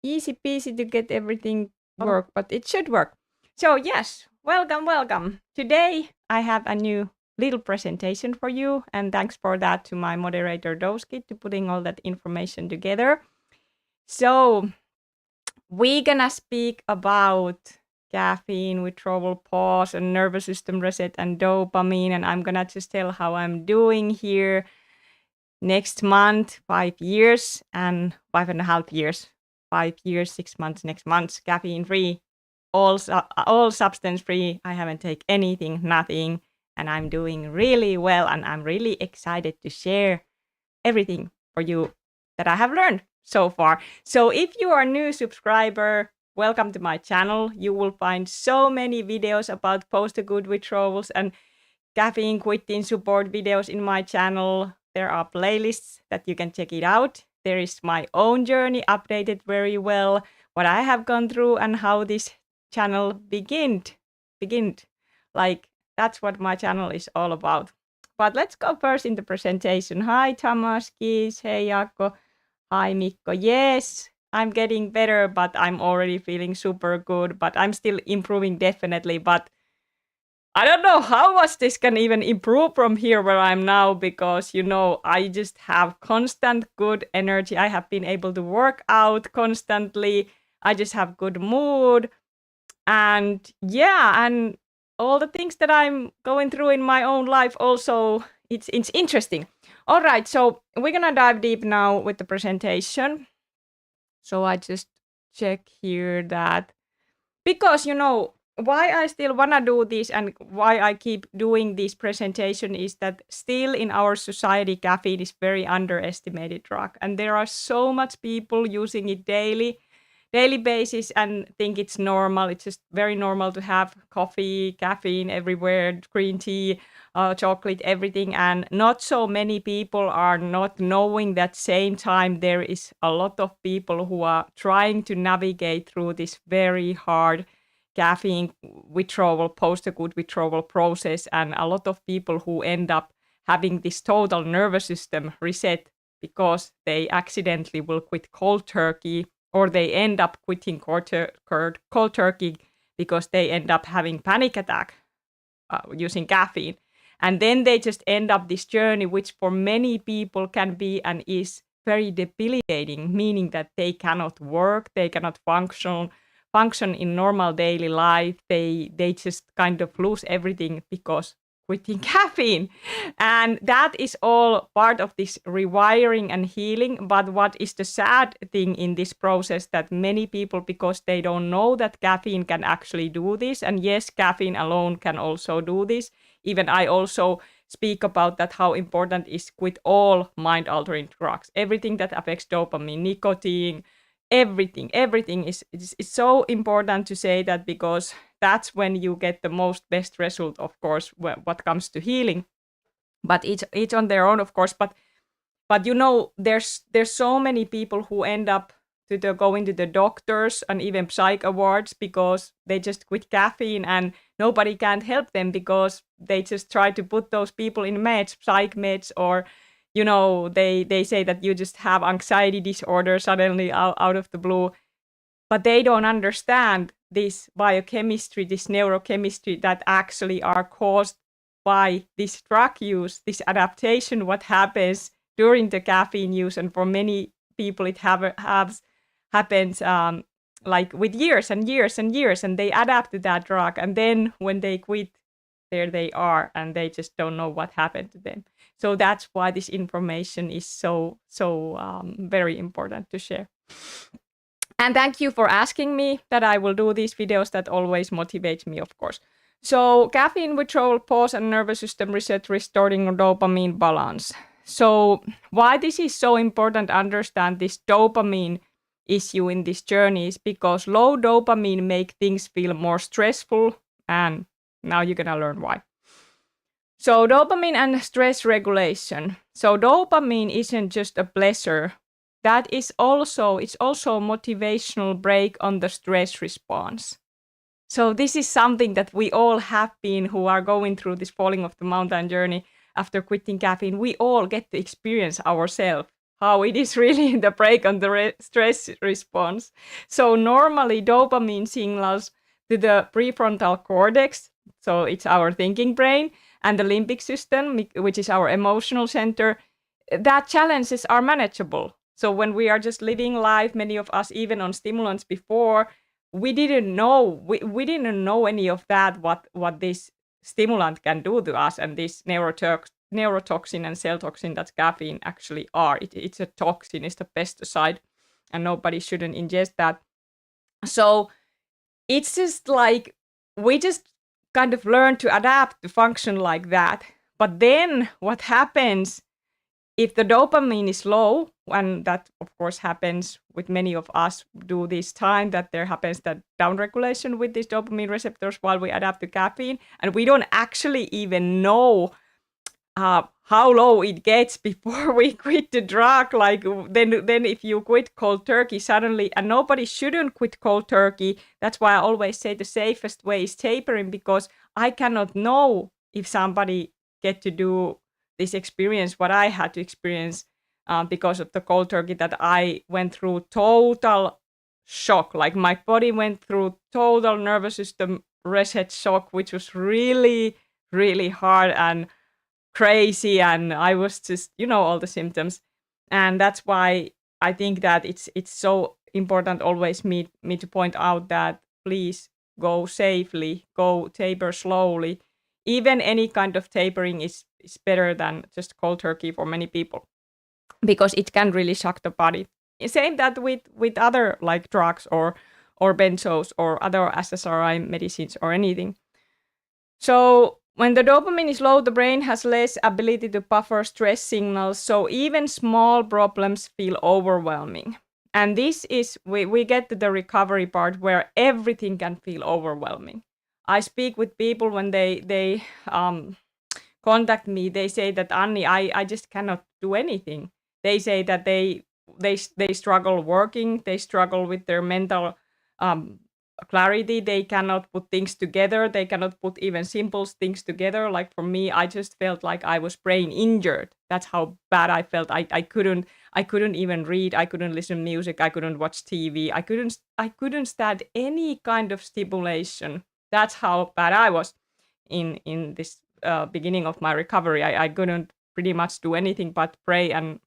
easy peasy to get everything work, but it should work. So yes, welcome. Today I have a new little presentation for you, and thanks for that to my moderator Doski to putting all that information together. So we're gonna speak about caffeine, withdrawal, pause, and nervous system reset, and dopamine, and I'm gonna just tell how I'm doing here. Next month, 5 years, and 5.5 years. 5 years, 6 months, next month, caffeine-free, all substance-free. I haven't taken anything, nothing, and I'm doing really well, and I'm really excited to share everything for you that I have learned so far. So if you are a new subscriber, welcome to my channel. You will find so many videos about post-acute withdrawals and caffeine quitting support videos in my channel. There are playlists that you can check it out. There is my own journey updated very well, what I have gone through and how this channel began. Like, that's what my channel is all about. But let's go first in the presentation. Hi, Thomas, Kees. Hey, Jaakko. Hi, Mikko. Yes, I'm getting better, but I'm already feeling super good. But I'm still improving, definitely. But I don't know how much this can even improve from here where I'm now, because, I just have constant good energy. I have been able to work out constantly. I just have good mood. And yeah, and all the things that I'm going through in my own life also, it's interesting. All right, so we're gonna dive deep now with the presentation. So I just check here that, because why I still wanna do this and why I keep doing this presentation is that still in our society, caffeine is very underestimated drug, and there are so much people using it daily basis and think it's normal. It's just very normal to have coffee, caffeine everywhere, green tea, chocolate, everything. And not so many people are not knowing that same time there is a lot of people who are trying to navigate through this very hard caffeine withdrawal, post-acute withdrawal process. And a lot of people who end up having this total nervous system reset because they accidentally will quit cold turkey, or they end up quitting cold turkey because they end up having panic attack using caffeine. And then they just end up this journey, which for many people can be and is very debilitating, meaning that they cannot work, they cannot function in normal daily life. They just kind of lose everything because quitting caffeine. And that is all part of this rewiring and healing. But what is the sad thing in this process, that many people, because they don't know that caffeine can actually do this, and yes, caffeine alone can also do this. Even I also speak about that, how important is quit all mind-altering drugs, everything that affects dopamine, nicotine, everything is so important to say that, because that's when you get the most best result, of course, what comes to healing. But each on their own, of course. But there's so many people who end up to going to the doctors and even psych awards because they just quit caffeine, and nobody can't help them because they just try to put those people in meds, psych meds, or they say that you just have anxiety disorder suddenly out of the blue. But they don't understand this biochemistry, this neurochemistry that actually are caused by this drug use, this adaptation, what happens during the caffeine use. And for many people, it happens like with years and years and years, and they adapt to that drug. And then when they quit, there they are, and they just don't know what happened to them. So that's why this information is so very important to share. And thank you for asking me that I will do these videos. That always motivates me, of course. So caffeine withdrawal, pause, and nervous system reset, restoring dopamine balance. So why this is so important to understand this dopamine issue in this journey is because low dopamine make things feel more stressful, and now you're gonna learn why. So dopamine and stress regulation. So dopamine isn't just a pleasure. It's also motivational break on the stress response. So this is something that we all have been, who are going through this falling off the mountain journey after quitting caffeine. We all get to experience ourselves how it is really the brake on the stress response. So normally dopamine signals to the prefrontal cortex, so it's our thinking brain, and the limbic system, which is our emotional center, that challenges are manageable. So when we are just living life, many of us, even on stimulants before, we didn't know any of that, what this stimulant can do to us, and this neurotoxin and cell toxin that caffeine actually are. It's a toxin, it's a pesticide, and nobody shouldn't ingest that. So it's just like we just kind of learn to adapt to function like that. But then what happens if the dopamine is low, and that of course happens with many of us do this time, that there happens that downregulation with these dopamine receptors while we adapt to caffeine, and we don't actually even know how low it gets before we quit the drug. Like then if you quit cold turkey suddenly, and nobody shouldn't quit cold turkey. That's why I always say the safest way is tapering, because I cannot know if somebody get to do this experience what I had to experience because of the cold turkey, that I went through total shock. Like my body went through total nervous system reset shock, which was really, really hard and crazy, and I was just, all the symptoms. And that's why I think that it's so important always me to point out that please go safely, go taper slowly. Even any kind of tapering is better than just cold turkey for many people, because it can really shock the body. Same that with other like drugs or benzos or other SSRI medicines or anything. So when the dopamine is low, the brain has less ability to buffer stress signals, so even small problems feel overwhelming. And this is, we get to the recovery part where everything can feel overwhelming. I speak with people when they contact me, they say that, Anni, I just cannot do anything. They say that they struggle working, they struggle with their mental clarity, they cannot put things together, they cannot put even simple things together. Like for me, I just felt like I was brain injured. That's how bad I felt. I couldn't even read, I couldn't listen to music, I couldn't watch TV, I couldn't stand any kind of stimulation. That's how bad I was in this beginning of my recovery. I couldn't pretty much do anything but pray and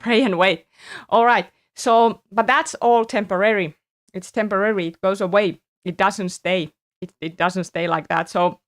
pray and wait. All right. So, but that's all temporary. It's temporary. It goes away. It doesn't stay. It doesn't stay like that. So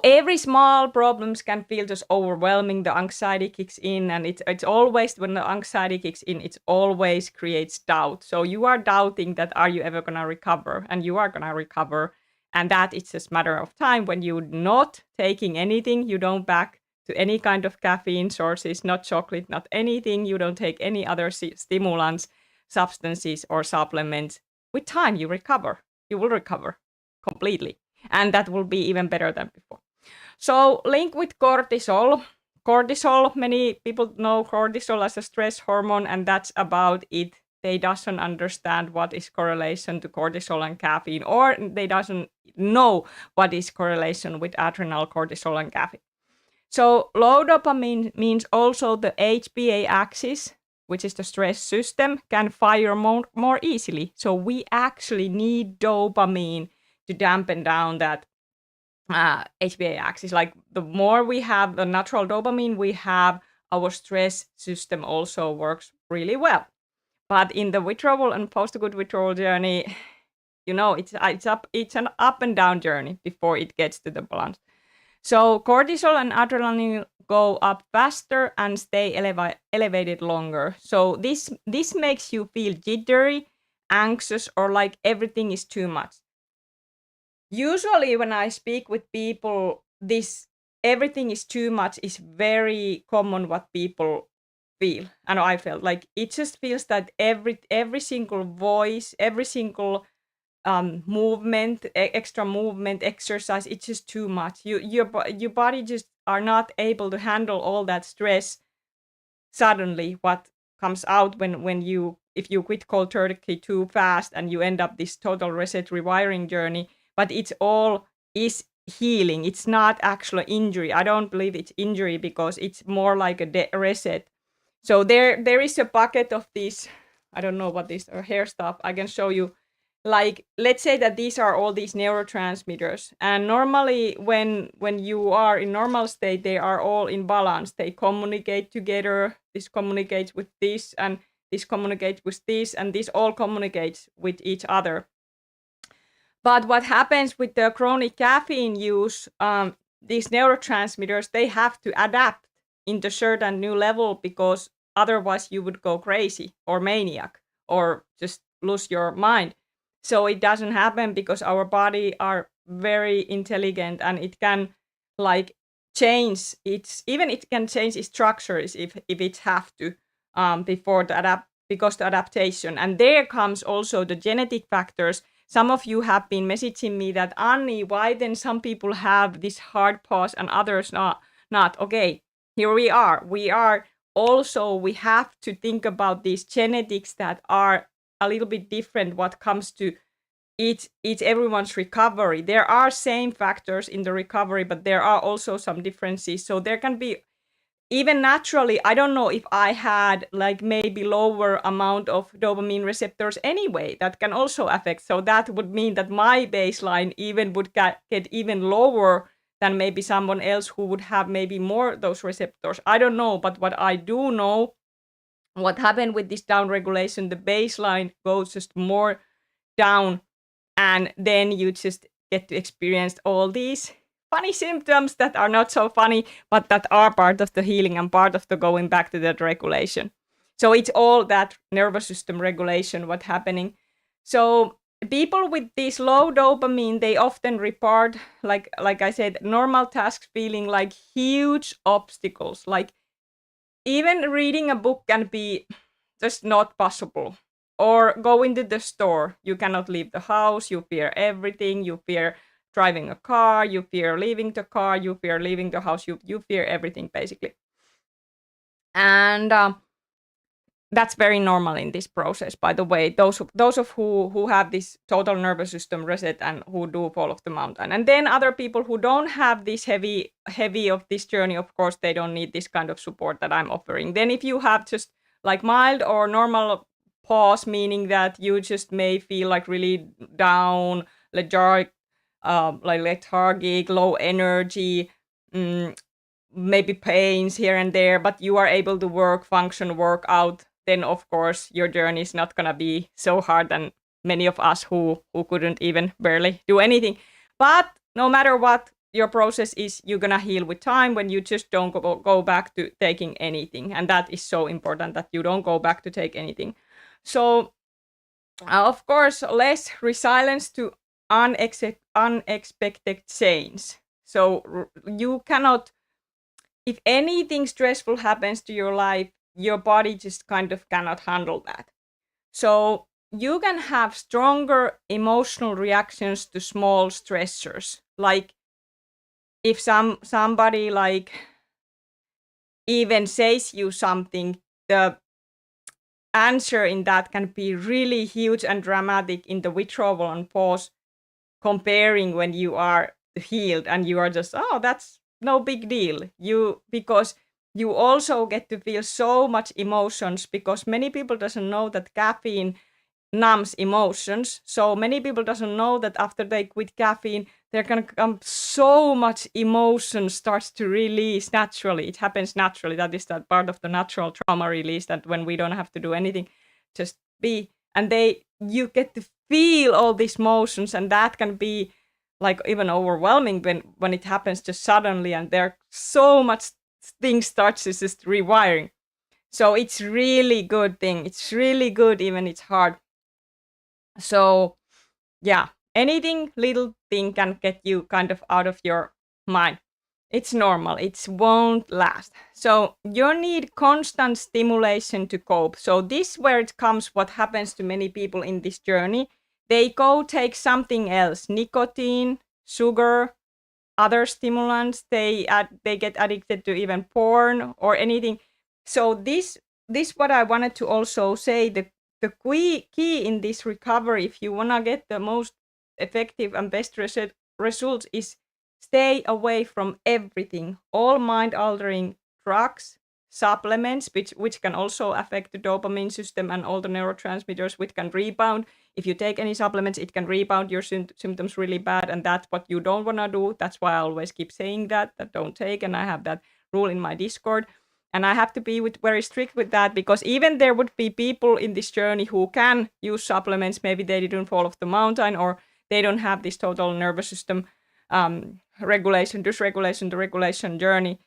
every small problems can feel just overwhelming. The anxiety kicks in, and it's always, when the anxiety kicks in, it always creates doubt. So you are doubting that, are you ever gonna recover? And you are gonna recover. And that it's just a matter of time. When you're not taking anything, you don't back to any kind of caffeine sources, not chocolate, not anything. You don't take any other stimulants, substances, or supplements. With time, you recover. You will recover completely. And that will be even better than before. So link with cortisol. Cortisol, many people know cortisol as a stress hormone, and that's about it. They doesn't understand what is correlation to cortisol and caffeine, or they doesn't know what is correlation with adrenal cortisol and caffeine. So low dopamine means also the HPA axis, which is the stress system, can fire more easily. So we actually need dopamine to dampen down that HPA axis. Like the more we have the natural dopamine we have, our stress system also works really well. But in the withdrawal and post-acute withdrawal journey, it's an up and down journey before it gets to the balance. So cortisol and adrenaline go up faster and stay elevated longer. So this makes you feel jittery, anxious, or like everything is too much. Usually when I speak with people, this everything is too much is very common what people feel. And I felt like it just feels that every single voice, every single movement, extra movement, exercise, it's just too much. Your body just are not able to handle all that stress. Suddenly what comes out if you quit cold turkey too fast, and you end up this total reset rewiring journey, but it's all is healing. It's not actually injury. I don't believe it's injury because it's more like a reset. So there is a bucket of these, I don't know what this or hair stuff. I can show you. Like, let's say that these are all these neurotransmitters, and normally when you are in normal state, they are all in balance. They communicate together. This communicates with this, and this communicates with this, and this all communicates with each other. But what happens with the chronic caffeine use, these neurotransmitters, they have to adapt into certain new level, because otherwise you would go crazy or maniac or just lose your mind. So it doesn't happen because our body are very intelligent, and it can like change it can change its structures if it have to, before because the adaptation. And there comes also the genetic factors. Some of you have been messaging me that, Anni, why then some people have this hard pause and others not? Okay, here we are. We have to think about these genetics that are a little bit different what comes to each everyone's recovery. There are same factors in the recovery, but there are also some differences. So there can be, even naturally, I don't know if I had like maybe lower amount of dopamine receptors anyway, that can also affect. So that would mean that my baseline even would get even lower than maybe someone else who would have maybe more those receptors. I don't know, but what I do know, what happened with this down regulation, the baseline goes just more down, and then you just get to experience all these funny symptoms that are not so funny, but that are part of the healing and part of the going back to that regulation. So it's all that nervous system regulation what's happening. So people with this low dopamine, they often report, like I said, normal tasks feeling like huge obstacles. Like even reading a book can be just not possible. Or going to the store, you cannot leave the house, you fear everything, you fear driving a car, you fear leaving the car, you fear leaving the house, you fear everything basically. And that's very normal in this process, by the way. Those of who have this total nervous system reset and who do fall off the mountain. And then other people who don't have this heavy of this journey, of course, they don't need this kind of support that I'm offering. Then if you have just like mild or normal pause, meaning that you just may feel like really down, lethargic, low energy, maybe pains here and there, but you are able to function, work out, then of course your journey is not gonna be so hard than many of us who couldn't even barely do anything. But no matter what your process is, you're gonna heal with time when you just don't go back to taking anything. And that is so important, that you don't go back to take anything. So of course, less resilience to unexpected change. So you cannot, if anything stressful happens to your life, your body just kind of cannot handle that. So you can have stronger emotional reactions to small stressors. Like if somebody like even says you something, the answer in that can be really huge and dramatic in the withdrawal and pause, comparing when you are healed and you are just, oh, that's no big deal. Because you also get to feel so much emotions, because many people doesn't know that caffeine numbs emotions. So many people doesn't know that after they quit caffeine, there can come so much emotion starts to release naturally. It happens naturally. That is that part of the natural trauma release, that when we don't have to do anything, just be. And you get to feel all these emotions, and that can be like even overwhelming when it happens just suddenly, and there so much things starts just rewiring. So it's really good thing. It's really good, even it's hard. So yeah, anything little thing can get you kind of out of your mind. It's normal. It won't last. So you need constant stimulation to cope. So this where it comes, what happens to many people in this journey. They go take something else, nicotine, sugar, other stimulants. They get addicted to even porn or anything. So this what I wanted to also say, the key in this recovery, if you want to get the most effective and best results, is stay away from everything, all mind-altering drugs, supplements, which can also affect the dopamine system and all the neurotransmitters, which can rebound. If you take any supplements, it can rebound your symptoms really bad, and that's what you don't want to do. That's why I always keep saying that don't take, and I have that rule in my Discord. And I have to be very strict with that, because even there would be people in this journey who can use supplements. Maybe they didn't fall off the mountain, or they don't have this total nervous system regulation, dysregulation, the regulation journey.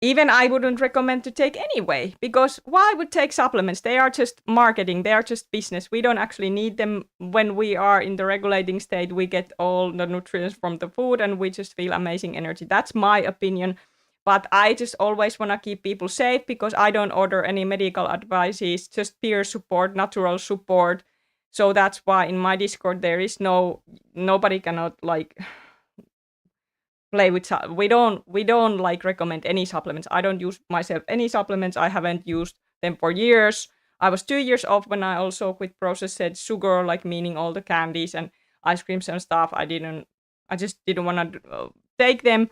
Even I wouldn't recommend to take anyway, because why would take supplements? They are just marketing, they are just business. We don't actually need them. When we are in the regulating state, we get all the nutrients from the food and we just feel amazing energy. That's my opinion. But I just always want to keep people safe, because I don't order any medical advices, just peer support, natural support. So that's why in my Discord there is nobody cannot like play with. We don't like recommend any supplements. I don't use myself any supplements. I haven't used them for years. I was 2 years off when I also quit processed sugar, like meaning all the candies and ice creams and stuff. I just didn't want to take them.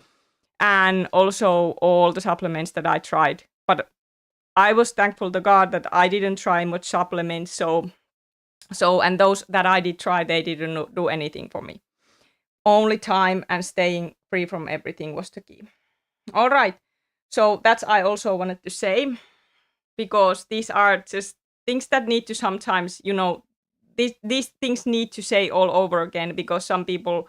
And also all the supplements that I tried. But I was thankful to God that I didn't try much supplements. So and those that I did try, they didn't do anything for me. Only time and staying free from everything was the key. All right. So that's I also wanted to say, because these are just things that need to sometimes, these things need to say all over again, because some people,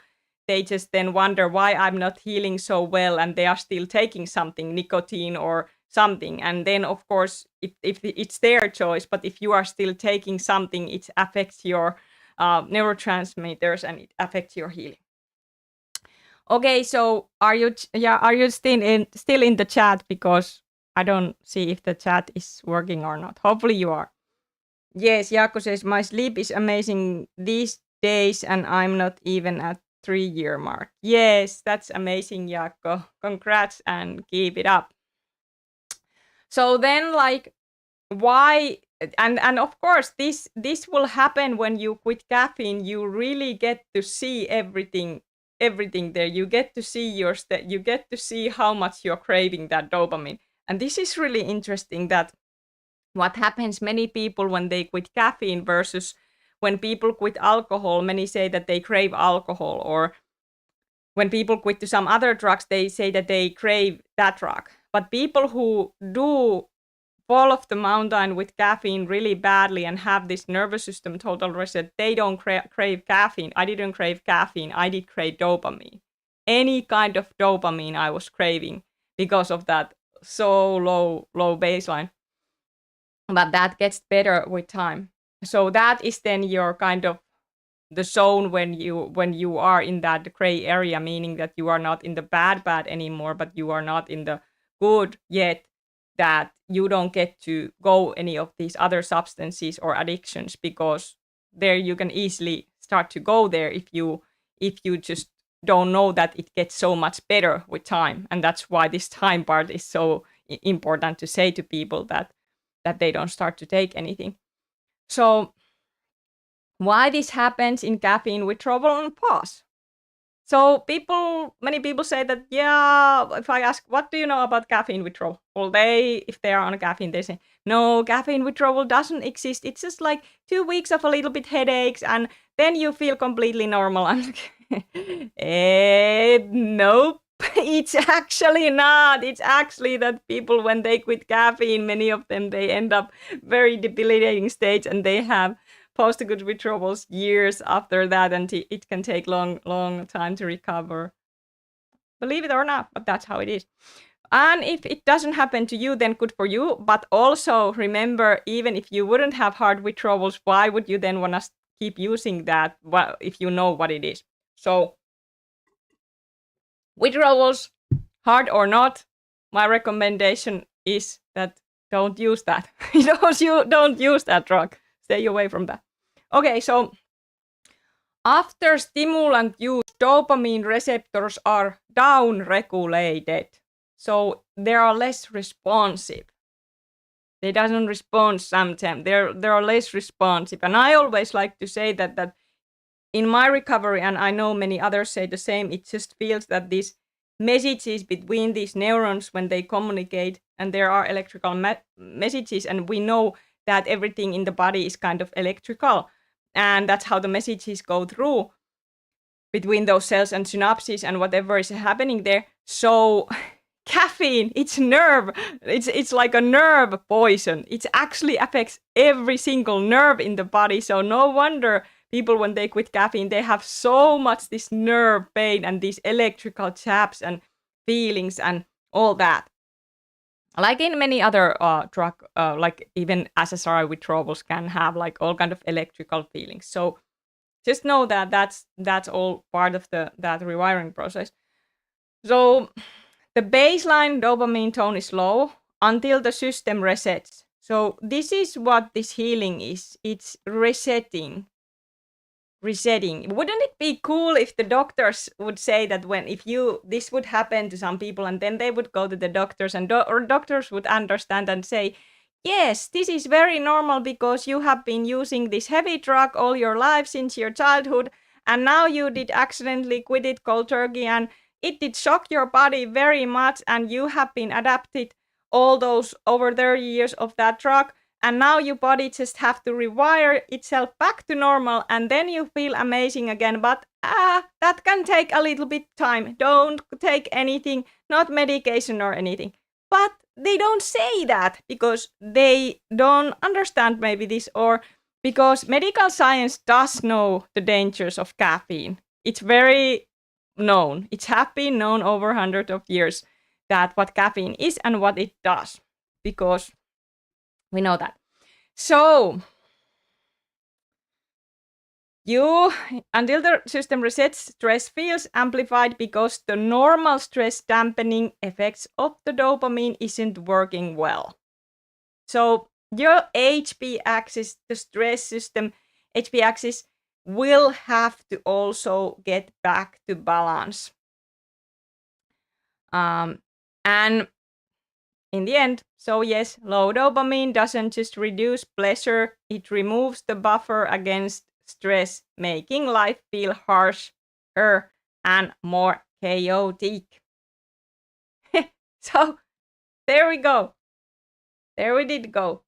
they just then wonder why I'm not healing so well, and they are still taking something, nicotine or something. And then, of course, if it's their choice, but if you are still taking something, it affects your neurotransmitters and it affects your healing. Okay, so are you still in the chat? Because I don't see if the chat is working or not. Hopefully you are. Yes, Jaakko says, my sleep is amazing these days and I'm not even at 3-year mark. Yes, that's amazing, Jaakko. Congrats and keep it up. So then, like, why? And of course, this will happen when you quit caffeine. You really get to see everything there. You get to see you get to see how much you're craving that dopamine. And this is really interesting, that what happens many people when they quit caffeine versus when people quit alcohol. Many say that they crave alcohol, or when people quit to some other drugs, they say that they crave that drug. But people who do fall off the mountain with caffeine really badly and have this nervous system total reset, they don't crave caffeine. I didn't crave caffeine. I did crave dopamine. Any kind of dopamine I was craving because of that so low baseline. But that gets better with time. So that is then your kind of the zone when you are in that gray area, meaning that you are not in the bad anymore, but you are not in the good yet, that you don't get to go any of these other substances or addictions, because there you can easily start to go there if you just don't know that it gets so much better with time. And that's why this time part is so important to say to people, that they don't start to take anything. So why this happens in caffeine withdrawal and PAWS? So many people say that, yeah, if I ask, what do you know about caffeine withdrawal? Well, if they are on caffeine, they say, no, caffeine withdrawal doesn't exist. It's just like 2 weeks of a little bit headaches, and then you feel completely normal. I'm like, nope, it's actually not. It's actually that people, when they quit caffeine, many of them, they end up very debilitating states, and they have post-acute withdrawals years after that, and it can take long time to recover. Believe it or not, but that's how it is. And if it doesn't happen to you, then good for you. But also remember, even if you wouldn't have hard withdrawals, why would you then want to keep using that if you know what it is? So withdrawals, hard or not, my recommendation is that don't use that. Don't use that drug. Stay away from that. Okay, so after stimulant use, dopamine receptors are down-regulated. So they are less responsive. They doesn't respond sometimes. They're less responsive. And I always like to say that in my recovery, and I know many others say the same, it just feels that this messages between these neurons when they communicate, and there are electrical messages, and we know that everything in the body is kind of electrical, and that's how the messages go through between those cells and synapses and whatever is happening there. So caffeine, it's nerve, it's like a nerve poison. It actually affects every single nerve in the body. So no wonder people, when they quit caffeine, they have so much this nerve pain and these electrical chaps and feelings and all that. Like in many other drug, like even SSRI withdrawals can have like all kind of electrical feelings. So just know that that's all part of that rewiring process. So the baseline dopamine tone is low until the system resets. So this is what this healing is. It's resetting. Wouldn't it be cool if the doctors would say that this would happen to some people, and then they would go to the doctors, and or doctors would understand and say, yes, this is very normal because you have been using this heavy drug all your life since your childhood, and now you did accidentally quit it cold turkey, and it did shock your body very much, and you have been adapted all those over 30 years of that drug, and now your body just have to rewire itself back to normal, and then you feel amazing again. But that can take a little bit time. Don't take anything, not medication or anything. But they don't say that because they don't understand maybe this, or because medical science does know the dangers of caffeine. It's very known. It has been known over hundreds of years that what caffeine is and what it does, because we know that. So until the system resets, stress feels amplified because the normal stress dampening effects of the dopamine isn't working well. So your HP axis, the stress system, HP axis, will have to also get back to balance. And in the end, so yes, low dopamine doesn't just reduce pleasure, it removes the buffer against stress, making life feel harsher and more chaotic. So there we go. There we did go.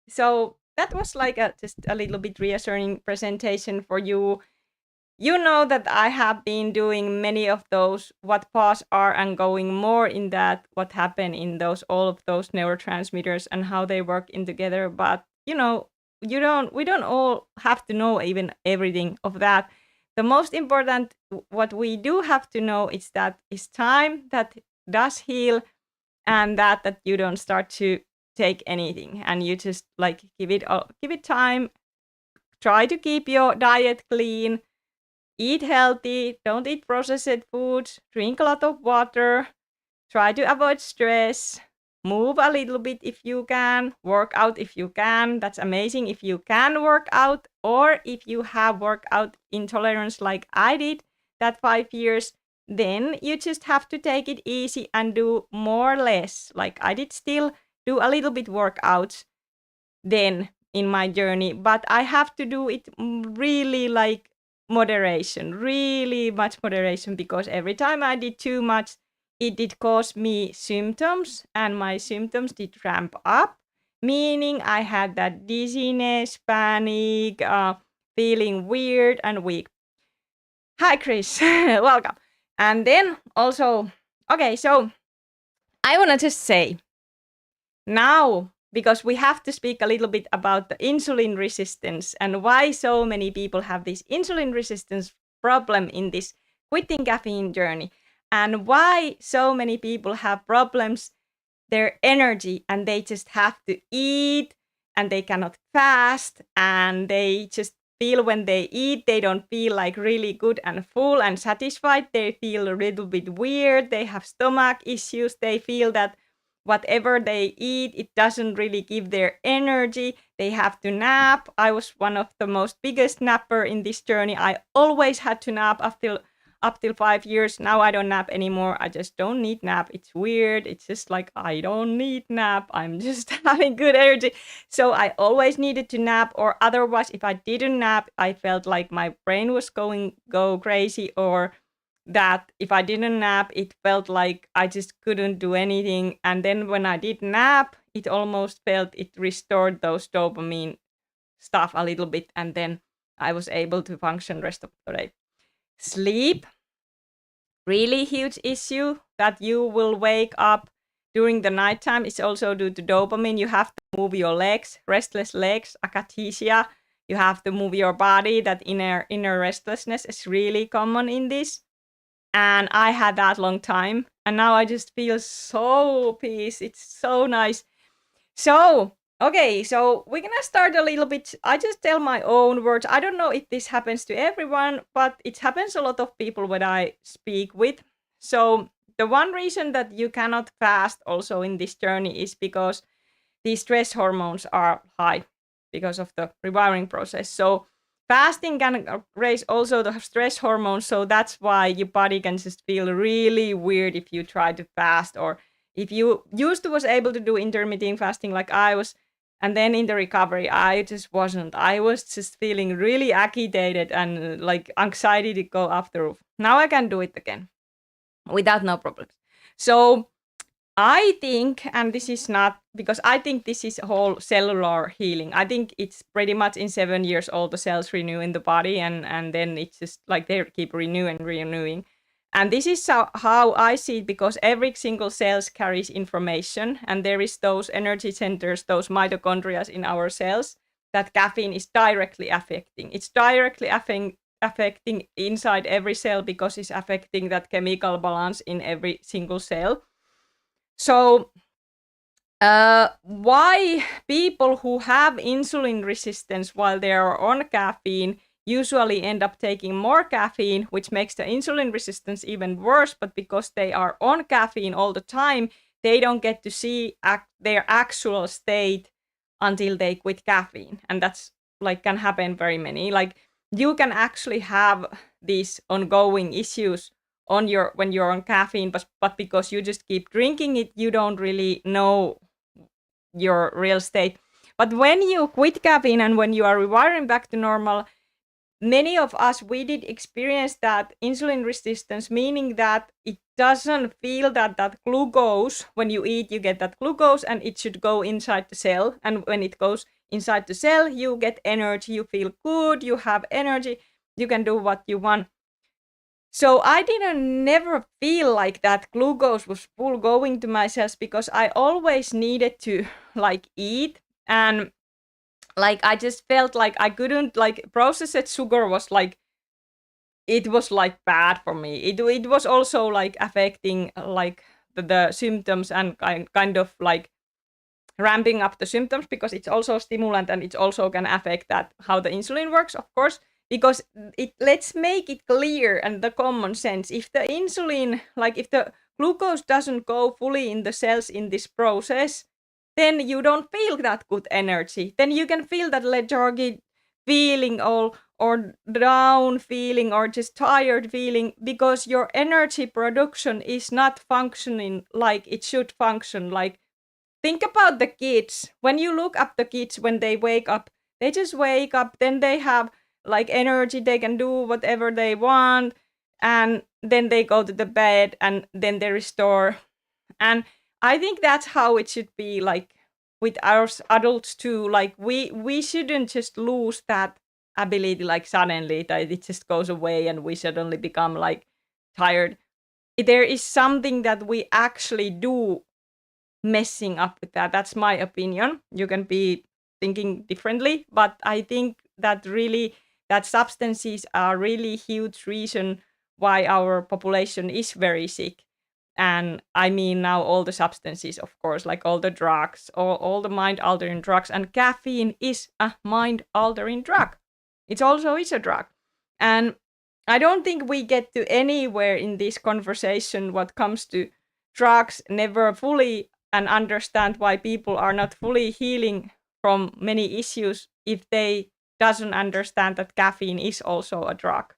So that was like just a little bit reassuring presentation for you. You know that I have been doing many of those what PAWS are, and going more in that what happened in all of those neurotransmitters and how they work in together. But we don't all have to know even everything of that. The most important, what we do have to know, is that it's time that does heal, and that you don't start to take anything, and you just like give it time. Try to keep your diet clean. Eat healthy, don't eat processed foods, drink a lot of water, try to avoid stress, move a little bit if you can, work out if you can. That's amazing if you can work out, or if you have workout intolerance like I did that 5 years, then you just have to take it easy and do more or less. Like I did still do a little bit workouts then in my journey, but I have to do it really like moderation, really much moderation, because every time I did too much, it did cause me symptoms, and my symptoms did ramp up, meaning I had that dizziness, panic, feeling weird and weak. Hi, Chris. Welcome. And then also, okay, so I want to just say now, because we have to speak a little bit about the insulin resistance and why so many people have this insulin resistance problem in this quitting caffeine journey, and why so many people have problems, their energy, and they just have to eat, and they cannot fast, and they just feel when they eat, they don't feel like really good and full and satisfied. They feel a little bit weird. They have stomach issues. They feel that whatever they eat, it doesn't really give their energy. They have to nap. I was one of the most biggest napper in this journey. I always had to nap up till 5 years. Now I don't nap anymore. I just don't need nap. It's weird. It's just like I don't need nap. I'm just having good energy. So I always needed to nap, or otherwise if I didn't nap, I felt like my brain was go crazy, or that if I didn't nap, it felt like I just couldn't do anything. And then when I did nap, it almost felt it restored those dopamine stuff a little bit. And then I was able to function rest of the day. Sleep, really huge issue that you will wake up during the nighttime is also due to dopamine. You have to move your legs, restless legs, akathisia. You have to move your body. That inner restlessness is really common in this. And I had that long time. And now I just feel so peace. It's so nice. So, okay, so we're gonna start a little bit. I just tell my own words. I don't know if this happens to everyone, but it happens a lot of people when I speak with. So the one reason that you cannot fast also in this journey is because these stress hormones are high because of the rewiring process. So fasting can raise also the stress hormones. So that's why your body can just feel really weird if you try to fast, or if you used to was able to do intermittent fasting like I was, and then in the recovery I just wasn't. I was just feeling really agitated and like anxiety to go off the roof. Now I can do it again without no problems. So I think, and this is not because I think this is a whole cellular healing. I think it's pretty much in 7 years all the cells renew in the body, and then it's just like they keep renewing. And this is how I see it, because every single cells carries information, and there is those energy centers, those mitochondria in our cells that caffeine is directly affecting. It's directly affecting inside every cell because it's affecting that chemical balance in every single cell. So why people who have insulin resistance while they are on caffeine usually end up taking more caffeine, which makes the insulin resistance even worse. But because they are on caffeine all the time, they don't get to see their actual state until they quit caffeine. And that's like can happen very many. Like you can actually have these ongoing issues on your when you're on caffeine, but because you just keep drinking it, you don't really know your real state. But when you quit caffeine and when you are rewiring back to normal, many of us, we did experience that insulin resistance, meaning that it doesn't feel that glucose, when you eat, you get that glucose and it should go inside the cell. And when it goes inside the cell, you get energy, you feel good, you have energy, you can do what you want. So I didn't never feel like that glucose was full going to my cells because I always needed to like eat, and like I just felt like I couldn't, like processed sugar was like, it was like bad for me. It was also like affecting like the symptoms and kind of like ramping up the symptoms because it's also a stimulant and it also can affect that how the insulin works, of course. Because let's make it clear and the common sense. If the insulin, like if the glucose doesn't go fully in the cells in this process, then you don't feel that good energy. Then you can feel that lethargy feeling or down feeling or just tired feeling because your energy production is not functioning like it should function. Like think about the kids. When you look up the kids when they wake up, they just wake up, then they have like energy, they can do whatever they want, and then they go to the bed and then they restore. And I think that's how it should be like with us adults too. Like we shouldn't just lose that ability like suddenly that it just goes away and we suddenly become like tired. There is something that we actually do messing up with that. That's my opinion. You can be thinking differently, but I think that really that substances are really huge reason why our population is very sick. And I mean now all the substances, of course, like all the drugs, all the mind-altering drugs, and caffeine is a mind-altering drug. It also is a drug. And I don't think we get to anywhere in this conversation what comes to drugs never fully and understand why people are not fully healing from many issues if they doesn't understand that caffeine is also a drug.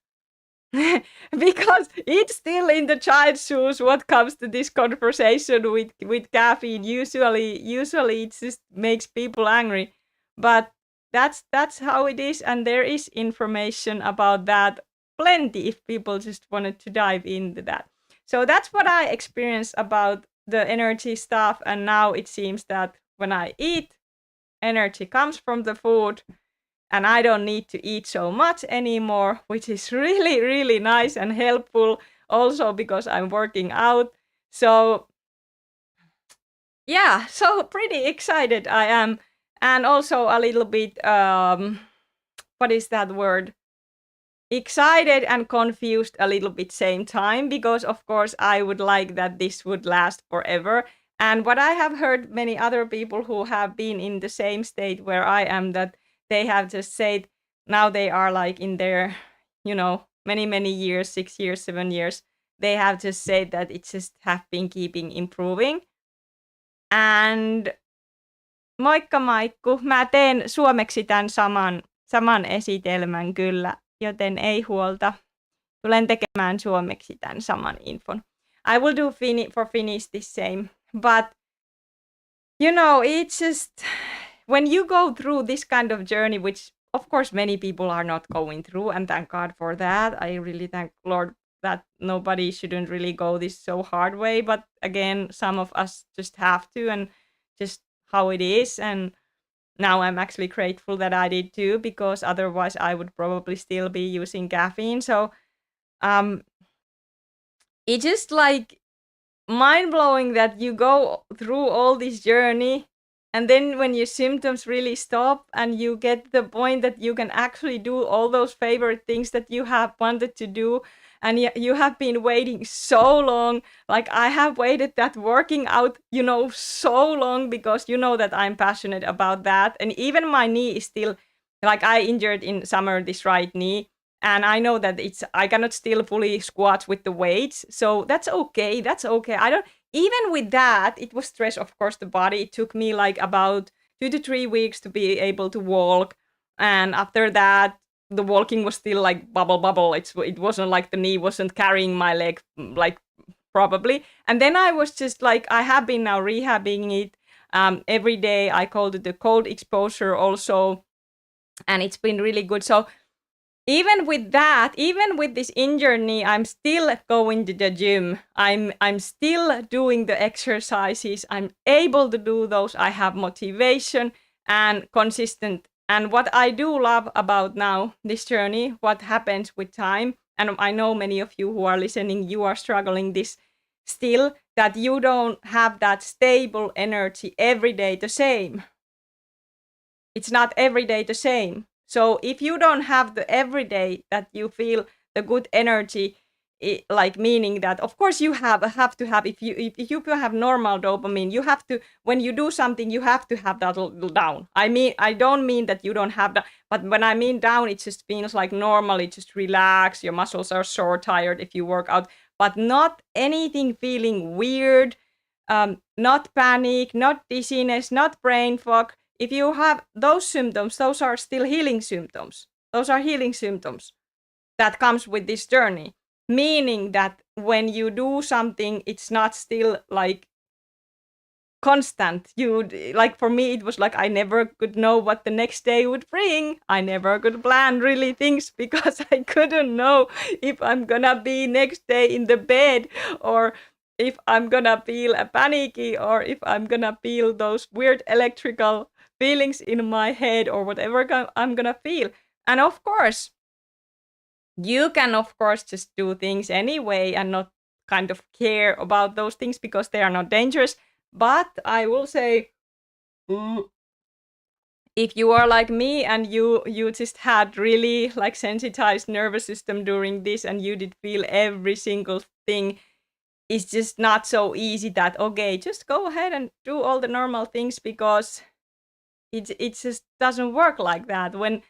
Because it's still in the child's shoes what comes to this conversation with caffeine. Usually it just makes people angry. But that's how it is, and there is information about that plenty if people just wanted to dive into that. So that's what I experienced about the energy stuff. And now it seems that when I eat, energy comes from the food, and I don't need to eat so much anymore, which is really, really nice and helpful also because I'm working out. So yeah, so pretty excited I am. And also a little bit, what is that word? Excited and confused a little bit same time, because of course I would like that this would last forever. And what I have heard many other people who have been in the same state where I am, that they have just said now they are like in their, many years, 6 years, 7 years, they have just said that it just have been keeping improving. And moikka Maikku, mä teen suomeksi tämän saman esitelmän kyllä, joten ei huolta. Tulen tekemään suomeksi tämän saman infon. I will do for Finnish the same. But, it's just, when you go through this kind of journey, which of course many people are not going through, and thank God for that. I really thank Lord that nobody shouldn't really go this so hard way. But again, some of us just have to, and just how it is. And now I'm actually grateful that I did too, because otherwise I would probably still be using caffeine. So it's just like mind-blowing that you go through all this journey, and then when your symptoms really stop and you get the point that you can actually do all those favorite things that you have wanted to do, and you have been waiting so long. Like I have waited that working out, so long, because that I'm passionate about that. And even my knee is still, like I injured in summer this right knee, and I know that I cannot still fully squat with the weights. So that's okay. Even with that, it was stress, of course, the body. It took me like about 2 to 3 weeks to be able to walk. And after that, the walking was still like bubble. It wasn't like the knee wasn't carrying my leg, like probably. And then I was just like, I have been now rehabbing it. Every day I called it the cold exposure also. And it's been really good. So even with that, even with this injured knee, I'm still going to the gym. I'm still doing the exercises. I'm able to do those. I have motivation and consistent. And what I do love about now this journey, what happens with time, and I know many of you who are listening, you are struggling this still, that you don't have that stable energy every day the same. It's not every day the same. So if you don't have the everyday that you feel the good energy, like meaning that of course you have to have, if you have normal dopamine, you have to, when you do something, you have to have that down. I don't mean that you don't have that, but when I mean down, it just means like normally just relax, your muscles are sore, tired if you work out, but not anything feeling weird, not panic, not dizziness, not brain fog. If you have those symptoms, those are still healing symptoms. Those are healing symptoms that comes with this journey. Meaning that when you do something, it's not still like constant. Like for me, it was like I never could know what the next day would bring. I never could plan really things because I couldn't know if I'm gonna be next day in the bed, or if I'm gonna feel panicky, or if I'm gonna feel those weird electrical feelings in my head, or whatever I'm gonna feel. And of course, you can of course just do things anyway and not kind of care about those things because they are not dangerous. But I will say, if you are like me and you just had really like sensitized nervous system during this, and you did feel every single thing, it's just not so easy that, okay, just go ahead and do all the normal things, because it just doesn't work like that. When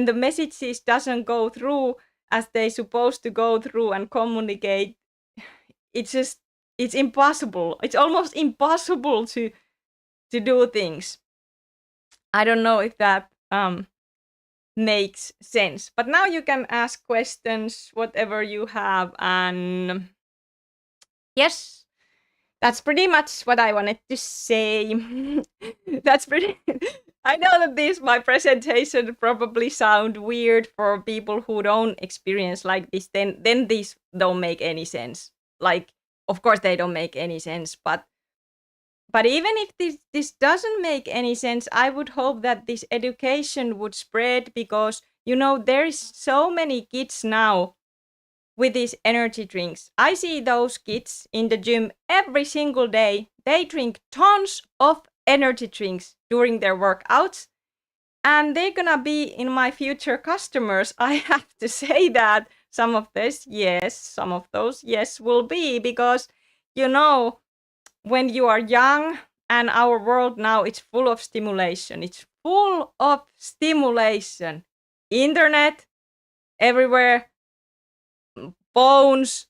the messages doesn't go through as they supposed to go through and communicate, it's impossible. It's almost impossible to do things. I don't know if that makes sense. But now you can ask questions, whatever you have, and yes, that's pretty much what I wanted to say. That's pretty I know that my presentation probably sound weird for people who don't experience like this. Then these don't make any sense. Like, of course, they don't make any sense. But even if this doesn't make any sense, I would hope that this education would spread because there is so many kids now with these energy drinks. I see those kids in the gym every single day. They drink tons of energy drinks during their workouts, and they're gonna be in my future customers. I have to say that some of those yes will be, because when you are young, and our world now, it's full of stimulation. It's full of stimulation. Internet everywhere, phones,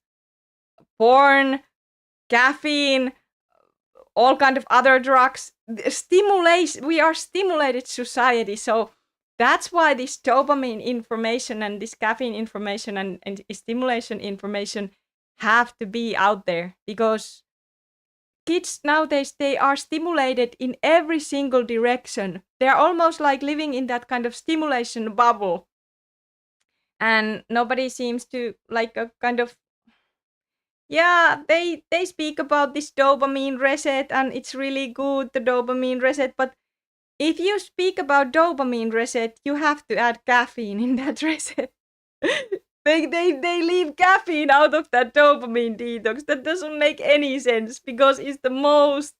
porn, caffeine, all kind of other drugs. Stimulation. We are stimulated society. So that's why this dopamine information and this caffeine information and stimulation information have to be out there, because kids nowadays, they are stimulated in every single direction. They're almost like living in that kind of stimulation bubble. And nobody seems to like a kind of, yeah, they speak about this dopamine reset, and it's really good, the dopamine reset. But if you speak about dopamine reset, you have to add caffeine in that reset. They leave caffeine out of that dopamine detox. That doesn't make any sense, because it's the most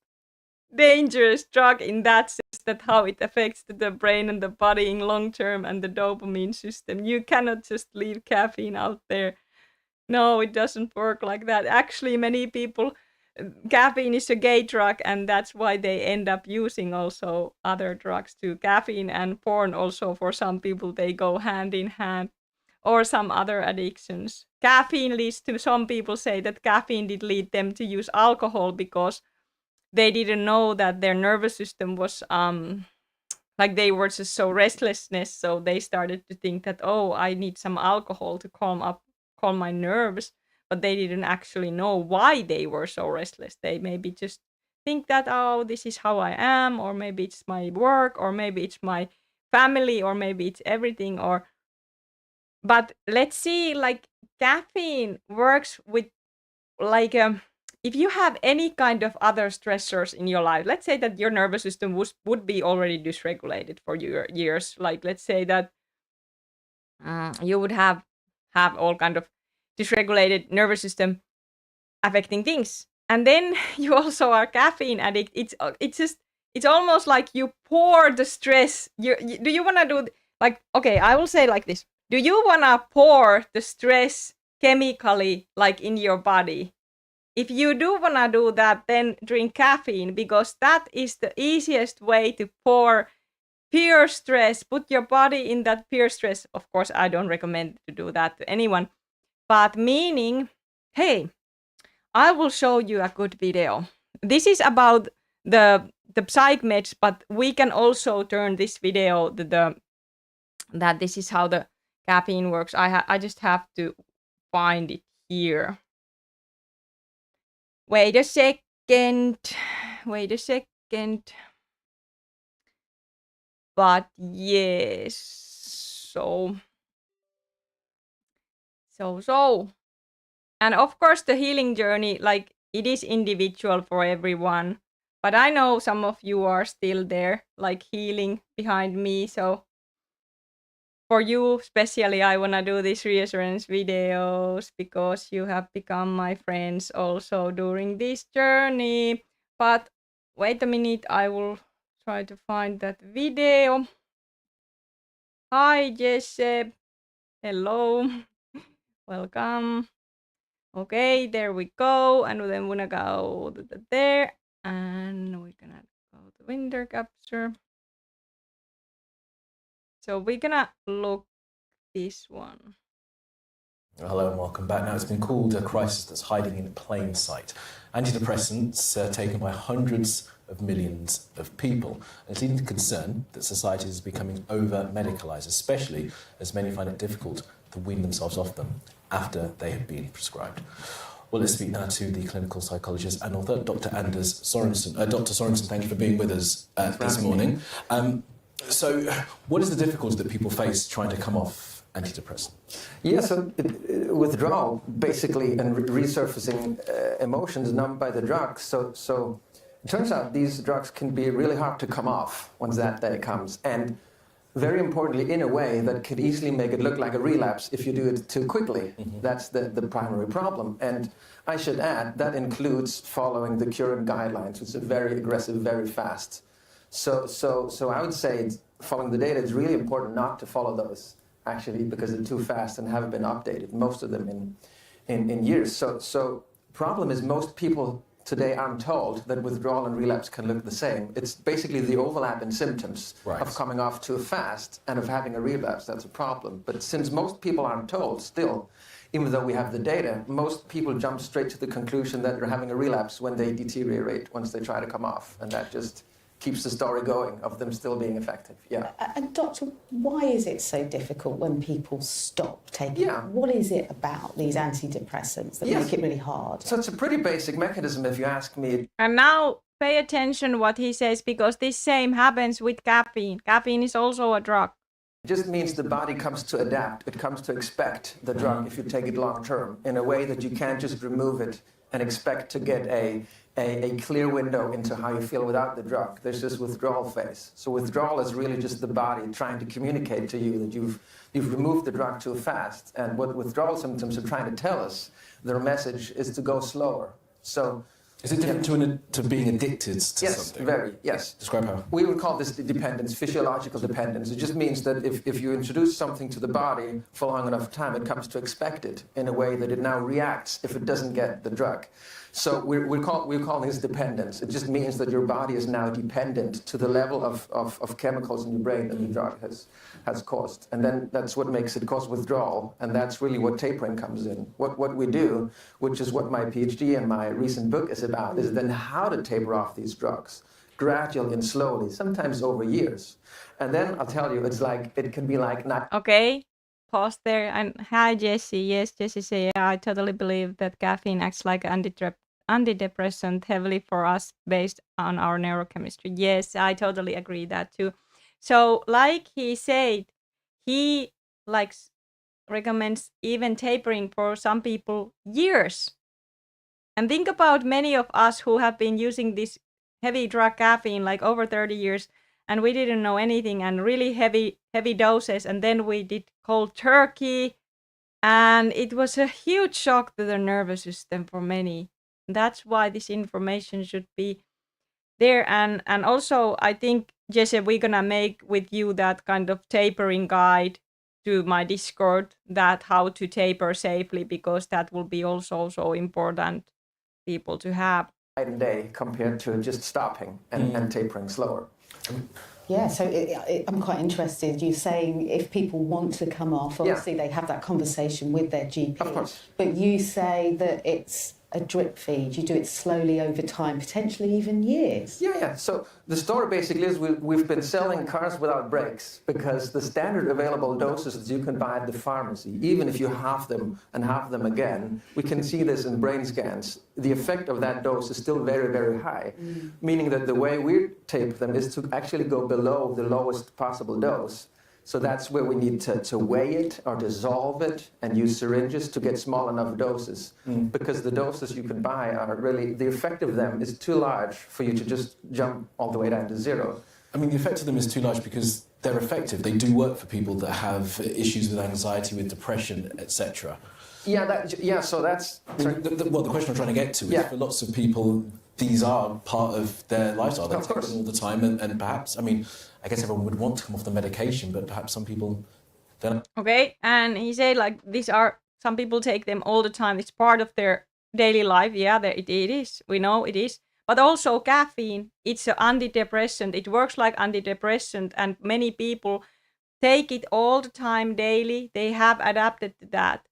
dangerous drug in that sense, that how it affects the brain and the body in long term, and the dopamine system. You cannot just leave caffeine out there. No, it doesn't work like that. Actually, many people, caffeine is a gay drug, and that's why they end up using also other drugs too. Caffeine and porn also, for some people, they go hand in hand, or some other addictions. Caffeine leads to, some people say that caffeine did lead them to use alcohol, because they didn't know that their nervous system was like, they were just so restlessness, so they started to think that, oh, I need some alcohol to calm my nerves. But they didn't actually know why they were so restless. They maybe just think that, oh, this is how I am, or maybe it's my work, or maybe it's my family, or maybe it's everything. But let's see, like, caffeine works with, like, if you have any kind of other stressors in your life. Let's say that your nervous system would be already dysregulated for your years. Like, let's say that you would have all kind of dysregulated nervous system affecting things, and then you also are caffeine addict. It's almost like you pour the stress. Do you want to do, like, okay, I will say like this: do you want to pour the stress chemically, like, in your body? If you do want to do that, then drink caffeine, because that is the easiest way to pour pure stress, put your body in that pure stress. Of course, I don't recommend to do that to anyone, but meaning, hey, I will show you a good video. This is about the psych meds, but we can also turn this video that this is how the caffeine works. I just have to find it here. Wait a second. But yes, so. And of course, the healing journey, like, it is individual for everyone. But I know some of you are still there, like, healing behind me. So for you especially, I want to do these reassurance videos, because you have become my friends also during this journey. But wait a minute, I will try to find that video. Hi, Jesse. Hello. Welcome. Okay, there we go. And then we're gonna go there. And we're gonna go to winter capture. So we're gonna look this one. Hello and welcome back. Now, it's been called a crisis that's hiding in plain sight. Antidepressants are taken by hundreds of millions of people. And it's leading to concern that society is becoming over-medicalised, especially as many find it difficult to wean themselves off them after they have been prescribed. Well, let's speak now to the clinical psychologist and author, Dr. Anders Sorensen. Dr. Sorensen, thank you for being with us this morning. So, what is the difficulty that people face trying to come off antidepressants? Yeah, so withdrawal, basically, and resurfacing emotions numbed by the drugs. So it turns out these drugs can be really hard to come off once that day comes. And very importantly, in a way that could easily make it look like a relapse if you do it too quickly. Mm-hmm. That's the primary problem. And I should add, that includes following the current guidelines, which are very aggressive, very fast. So I would say, following the data, it's really important not to follow those, actually, because they're too fast and haven't been updated, most of them in years. So problem is most people today aren't told that withdrawal and relapse can look the same. It's basically the overlap in symptoms of coming off too fast and of having a relapse. That's a problem. But since most people aren't told still, even though we have the data, most people jump straight to the conclusion that they're having a relapse when they deteriorate once they try to come off. And that just keeps the story going of them still being effective. Yeah. And doctor, why is it so difficult when people stop taking? Yeah. What is it about these antidepressants that make it really hard? So it's a pretty basic mechanism, if you ask me. And now pay attention what he says, because this same happens with caffeine. Caffeine is also a drug. It just means the body comes to adapt. It comes to expect the drug if you take it long term in a way that you can't just remove it and expect to get a clear window into how you feel without the drug. There's this withdrawal phase. So withdrawal is really just the body trying to communicate to you that you've removed the drug too fast. And what withdrawal symptoms are trying to tell us, their message is to go slower. So is it different to being addicted to something? Yes. Describe how. We would call this dependence, physiological dependence. It just means that if you introduce something to the body for long enough time, it comes to expect it in a way that it now reacts if it doesn't get the drug. So we call this dependence. It just means that your body is now dependent to the level of chemicals in your brain that the drug has caused. And then that's what makes it cause withdrawal. And that's really what tapering comes in. What we do, which is what my PhD and my recent book is about, is then how to taper off these drugs, gradually and slowly, sometimes over years. And then I'll tell you, it can be like... Okay, pause there. And hi, Jesse. Yes, Jesse say, I totally believe that caffeine acts like an antidepressant heavily for us based on our neurochemistry. Yes, I totally agree that too. So like he said, he recommends even tapering for some people years. And think about many of us who have been using this heavy drug caffeine like over 30 years, and we didn't know anything, and really heavy doses, and then we did cold turkey, and it was a huge shock to the nervous system for many. That's why this information should be there. And also, I think, Jesse, we're gonna make with you that kind of tapering guide to my Discord, that how to taper safely, because that will be also so important people to have. Night and day compared to just stopping and tapering slower. Yeah, so I'm quite interested. You're saying if people want to come off, obviously they have that conversation with their GP. Of course. But you say that it's a drip feed. You do it slowly over time, potentially even years. Yeah. So the story basically is we've been selling cars without brakes because the standard available doses that you can buy at the pharmacy, even if you halve them and halve them again, we can see this in brain scans. The effect of that dose is still very, very high, meaning that the way we tape them is to actually go below the lowest possible dose. So that's where we need to weigh it or dissolve it and use syringes to get small enough doses. Because the doses you can buy are really, the effect of them is too large for you to just jump all the way down to zero. I mean, the effect of them is too large because they're effective. They do work for people that have issues with anxiety, with depression, etc. So that's... The question I'm trying to get to is for lots of people, these are part of their lifestyle. They take them all the time, and perhaps, I mean, I guess everyone would want to come off the medication, but perhaps some people don't. Okay, and he said some people take them all the time. It's part of their daily life. Yeah, it is. We know it is. But also caffeine, it's an antidepressant. It works like antidepressant, and many people take it all the time daily. They have adapted to that.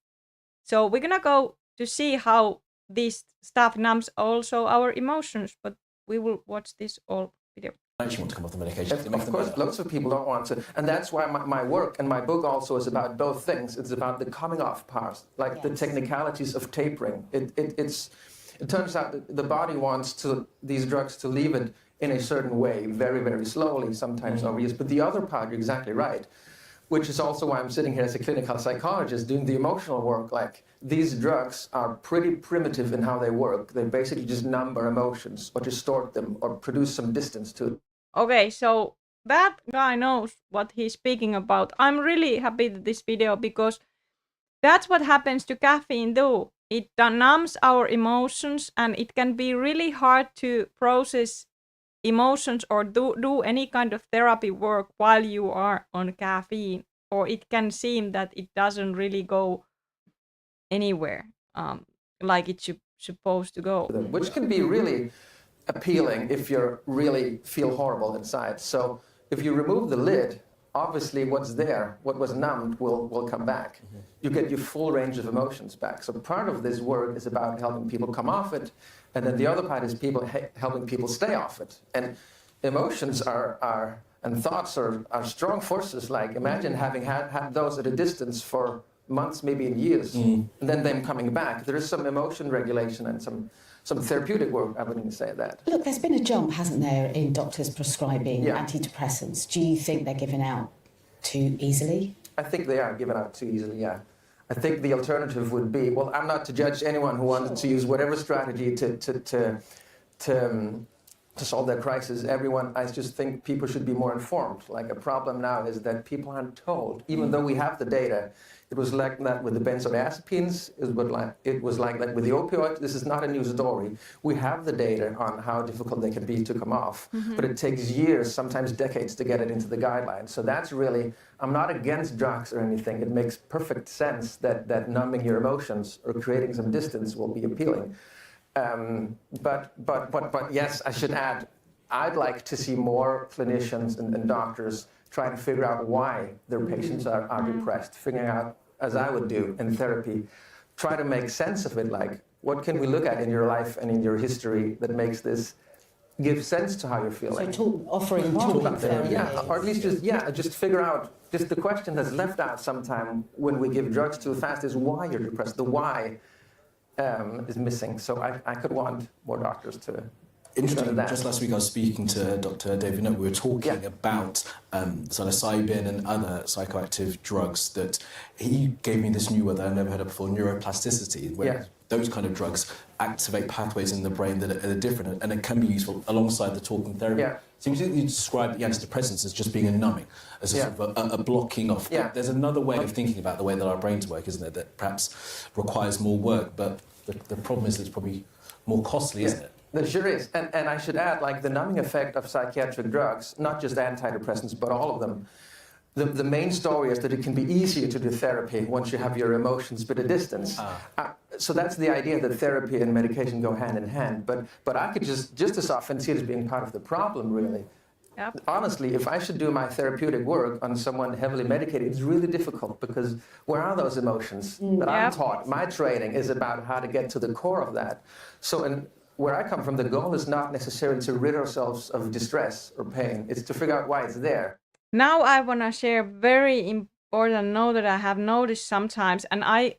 So we're gonna go to see how this stuff numbs also our emotions, but we will watch this all video. I actually want to come off the medication. Of course, lots of people don't want to. And that's why my work and my book also is about both things. It's about the coming off part, the technicalities of tapering. It turns out that the body wants these drugs to leave it in a certain way, very, very slowly, sometimes over years. But the other part, you're exactly right, which is also why I'm sitting here as a clinical psychologist doing the emotional work. Like, these drugs are pretty primitive in how they work. They basically just numb our emotions or distort them or produce some distance to them. Okay, so that guy knows what he's speaking about. I'm really happy with this video because that's what happens to caffeine too. It numbs our emotions, and it can be really hard to process emotions or do any kind of therapy work while you are on caffeine, or it can seem that it doesn't really go anywhere like it's supposed to go. Which can be really appealing if you really feel horrible inside. So if you remove the lid, obviously what's there, what was numbed, will come back. You get your full range of emotions back. So part of this work is about helping people come off it, and then the other part is helping people stay off it. And emotions and thoughts are strong forces. Like, imagine having had those at a distance for months, maybe in years, and then them coming back. There is some emotion regulation and some therapeutic work, I wouldn't say that. Look, there's been a jump, hasn't there, in doctors prescribing antidepressants. Do you think they're given out too easily? I think they are given out too easily, yeah. I think the alternative would be, well, I'm not to judge anyone who wanted to use whatever strategy to solve their crisis. I just think people should be more informed. Like, a problem now is that people aren't told, even though we have the data. It was like that with the benzodiazepines. It was like that with the opioids. This is not a new story. We have the data on how difficult they can be to come off, but it takes years, sometimes decades, to get it into the guidelines. So that's really, I'm not against drugs or anything. It makes perfect sense that numbing your emotions or creating some distance will be appealing. But yes, I should add, I'd like to see more clinicians and doctors trying to figure out why their patients are depressed, figuring out, as I would do in therapy, try to make sense of it. Like, what can we look at in your life and in your history that makes this give sense to how you're feeling? So offering talking therapy. Yeah, or at least just figure out, just the question that's left out sometime when we give drugs too fast is why you're depressed. The why is missing. So I could want more doctors to... Interesting. Just last week I was speaking to Dr. David Nutt. We were talking about psilocybin and other psychoactive drugs that he gave me this new word that I've never heard of before, neuroplasticity, where those kind of drugs activate pathways in the brain that are different, and it can be useful alongside the talking therapy. Yeah. So you described the antidepressants as just being a numbing, as a sort of a blocking off. Yeah. There's another way of thinking about the way that our brains work, isn't there, that perhaps requires more work, but the problem is it's probably more costly, isn't it? There sure is. And I should add, like, the numbing effect of psychiatric drugs, not just antidepressants, but all of them, the main story is that it can be easier to do therapy once you have your emotions at a distance. So that's the idea that therapy and medication go hand in hand. But I could just as often see it as being part of the problem, really. Yep. Honestly, if I should do my therapeutic work on someone heavily medicated, it's really difficult, because where are those emotions that I'm taught? My training is about how to get to the core of that. So where I come from, the goal is not necessarily to rid ourselves of distress or pain. It's to figure out why it's there. Now I want to share very important note that I have noticed sometimes, and I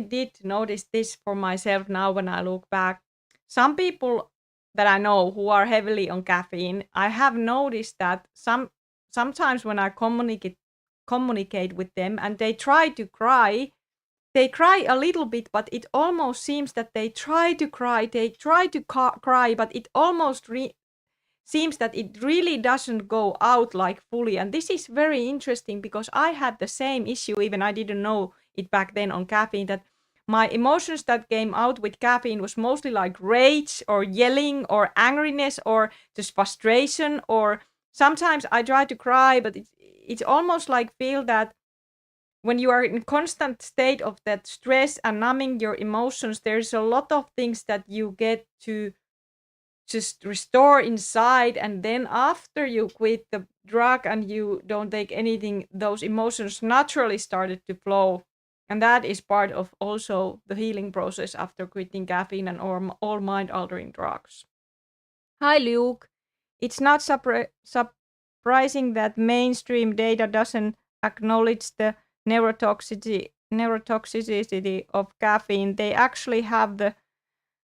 did notice this for myself now when I look back. Some people that I know who are heavily on caffeine, I have noticed that sometimes when I communicate with them and they try to cry, they cry a little bit, but it almost seems that they try to cry, cry, but it almost seems that it really doesn't go out like fully. And this is very interesting because I had the same issue, even I didn't know it back then on caffeine, that my emotions that came out with caffeine was mostly like rage or yelling or angriness or just frustration, or sometimes I try to cry, but it's almost like feel that when you are in a constant state of that stress and numbing your emotions, there's a lot of things that you get to just restore inside. And then after you quit the drug and you don't take anything, those emotions naturally started to flow. And that is part of also the healing process after quitting caffeine and all mind-altering drugs. Hi, Luke. It's not surprising that mainstream data doesn't acknowledge the neurotoxicity of caffeine. They actually have the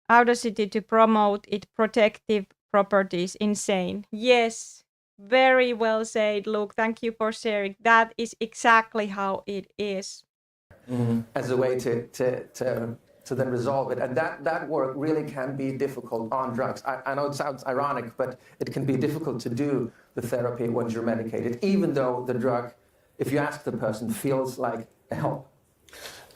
audacity to promote its protective properties. Insane. Yes, very well said, Luke. Thank you for sharing. That is exactly how it is. As a way to then resolve it. And that work really can be difficult on drugs. I know it sounds ironic, but it can be difficult to do the therapy once you're medicated, even though the drug, if you ask the person, feels like a help.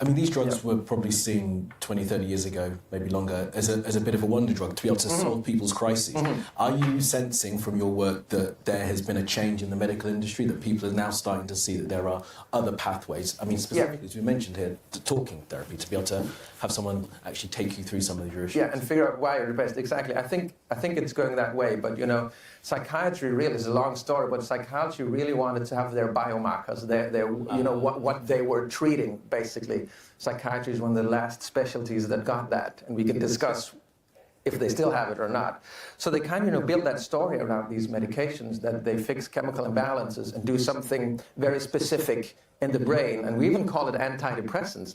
I mean, these drugs were probably seen 20, 30 years ago, maybe longer, as a bit of a wonder drug to be able to solve people's crises. Are you sensing from your work that there has been a change in the medical industry, that people are now starting to see that there are other pathways? I mean, specifically, as we mentioned here, to talking therapy, to be able to have someone actually take you through some of your issues. Yeah, and figure out why you're depressed. Exactly. I think it's going that way, but psychiatry really is a long story, but psychiatry really wanted to have their biomarkers, what they were treating, basically. Psychiatry is one of the last specialties that got that, and we can discuss if they still have it or not. So they kind of build that story around these medications, that they fix chemical imbalances and do something very specific in the brain, and we even call it antidepressants.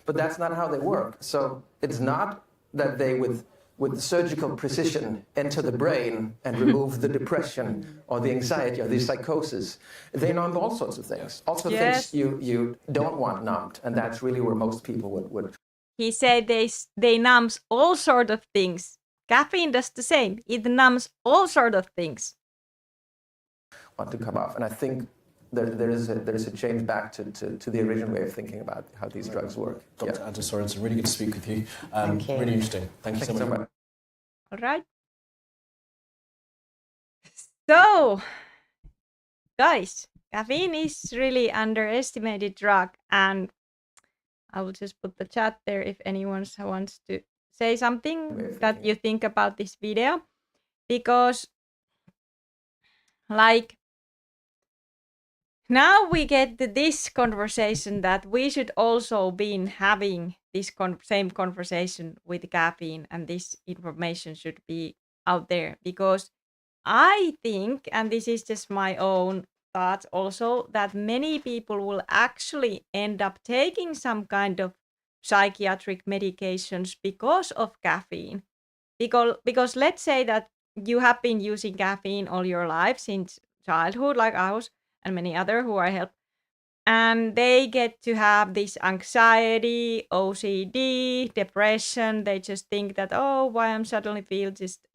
But that's not how they work. So it's not that they with surgical precision enter the brain and remove the depression or the anxiety or the psychosis. They numb all sorts of things. Also things you don't want numbed, and that's really where most people would. He said they numbs all sort of things. Caffeine does the same. It numbs all sort of things. Want to come off, and I think there is a change back to the original way of thinking about how these drugs work. Dr. Anders Sorensen, really good to speak with you. Thank you. Really interesting. Thank you so much. All right. So, guys, caffeine is really underestimated drug, and I will just put the chat there if anyone wants to say something that you think about this video, because now we get to this conversation that we should also be having this same conversation with caffeine, and this information should be out there, because I think, and this is just my own thoughts also, that many people will actually end up taking some kind of psychiatric medications because of caffeine. Because let's say that you have been using caffeine all your life since childhood, like I was, and many other who are helped, and they get to have this anxiety, OCD, depression. They just think that, oh, why I'm suddenly feel just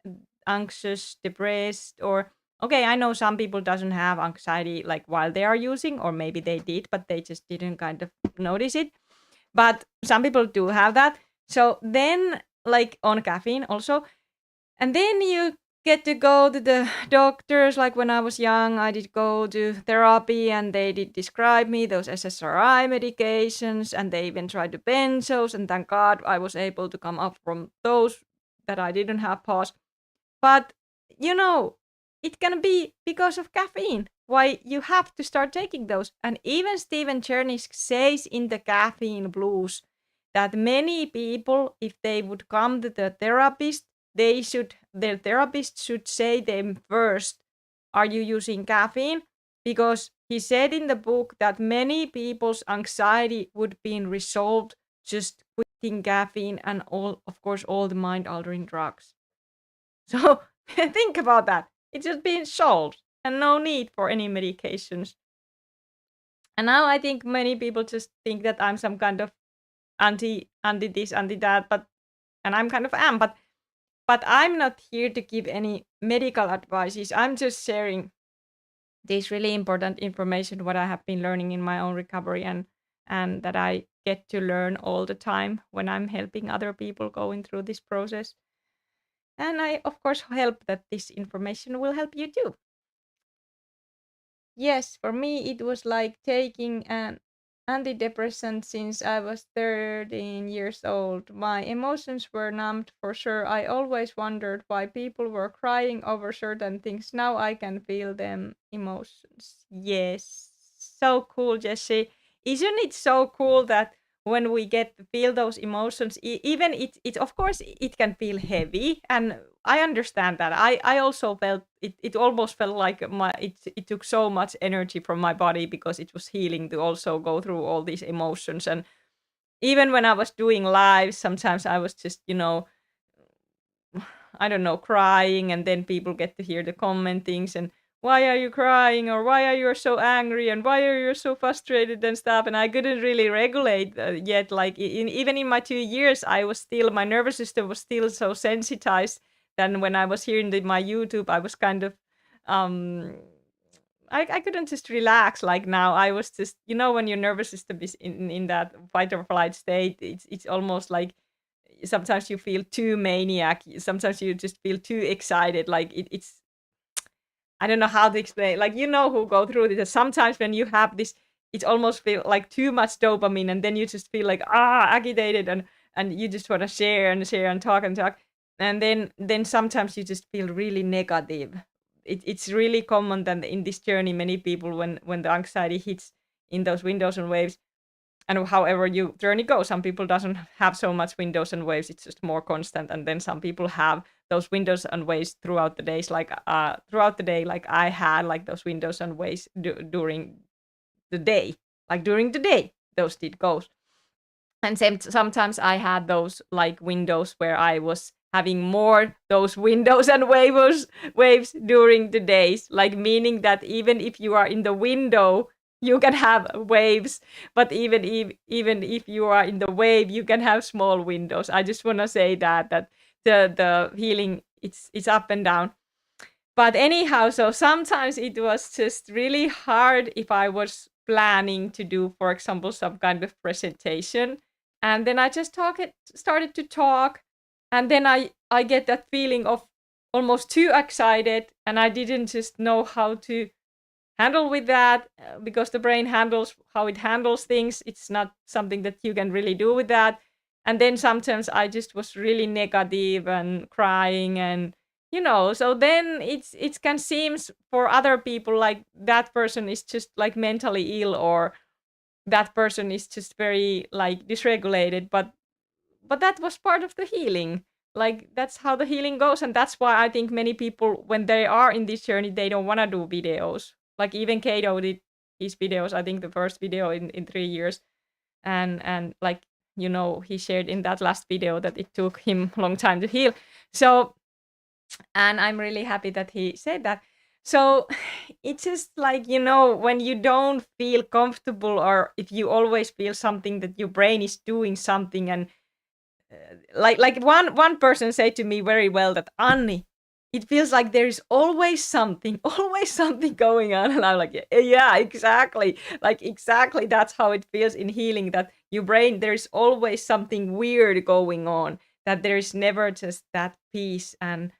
anxious, depressed, or okay, I know some people doesn't have anxiety like while they are using, or maybe they did, but they just didn't kind of notice it. But some people do have that. So then, like on caffeine also, and then you get to go to the doctors. Like when I was young, I did go to therapy, and they did describe me those SSRI medications, and they even tried the benzos, and thank God I was able to come up from those, that I didn't have PAWS. But it can be because of caffeine why you have to start taking those. And even Stephen Chernisk says in the Caffeine Blues that many people, if they would come to the therapist, their therapist should say them first, are you using caffeine? Because he said in the book that many people's anxiety would be resolved just quitting caffeine and all the mind-altering drugs. So think about that. It's just been solved and no need for any medications. And now I think many people just think that I'm some kind of anti this, anti that, and I'm kind of am, but I'm not here to give any medical advices. I'm just sharing this really important information, what I have been learning in my own recovery, and that I get to learn all the time when I'm helping other people going through this process. And I, of course, hope that this information will help you too. Yes, for me, it was like taking an antidepressant since I was 13 years old. My emotions were numbed for sure. I always wondered why people were crying over certain things. Now I can feel them emotions. Yes, so cool, Jesse. Isn't it so cool that when we get to feel those emotions, even it of course it can feel heavy, and I understand that. I also felt it almost felt like it took so much energy from my body, because it was healing to also go through all these emotions. And even when I was doing live, sometimes I was just I don't know, crying, and then people get to hear the comment things and why are you crying, or why are you so angry, and why are you so frustrated and stuff. And I couldn't really regulate yet. Like even in my 2 years, my nervous system was still so sensitized. Then when I was here in my YouTube, I was kind of um I couldn't just relax like now. I was just, when your nervous system is in that fight or flight state, it's almost like sometimes you feel too maniac. Sometimes you just feel too excited. Like it's I don't know how to explain. Like, who go through this. Sometimes when you have this, it almost feel like too much dopamine, and then you just feel like agitated, and you just want to share and share and talk and talk, and then sometimes you just feel really negative. It's really common that in this journey, many people when the anxiety hits in those windows and waves, and however your journey goes, some people doesn't have so much windows and waves, it's just more constant, and then some people have those windows and waves throughout the days, like throughout the day, like I had like those windows and waves during the day, like during the day those did goes. And sometimes I had those like windows where I was having more those windows and waves during the days, like meaning that even if you are in the window, you can have waves, but even if you are in the wave, you can have small windows. I just want to say that the healing, it's up and down. But anyhow, so sometimes it was just really hard if I was planning to do, for example, some kind of presentation, and then I just started to talk, and then I get that feeling of almost too excited, and I didn't just know how to handle with that, because the brain handles how it handles things. It's not something that you can really do with that. And then sometimes I just was really negative and crying, and so then it can seem for other people like that person is just like mentally ill, or that person is just very like dysregulated, but that was part of the healing. Like that's how the healing goes, and that's why I think many people, when they are in this journey, they don't want to do videos. Like even Kato did his videos, I think the first video in 3 years, and like he shared in that last video that it took him a long time to heal. So, and I'm really happy that he said that. So it's just like, when you don't feel comfortable, or if you always feel something that your brain is doing something, and like one person said to me very well that, Anni, it feels like there is always something going on. And I'm like, yeah, exactly. Like exactly that's how it feels in healing, that your brain, there's always something weird going on, that there is never just that peace and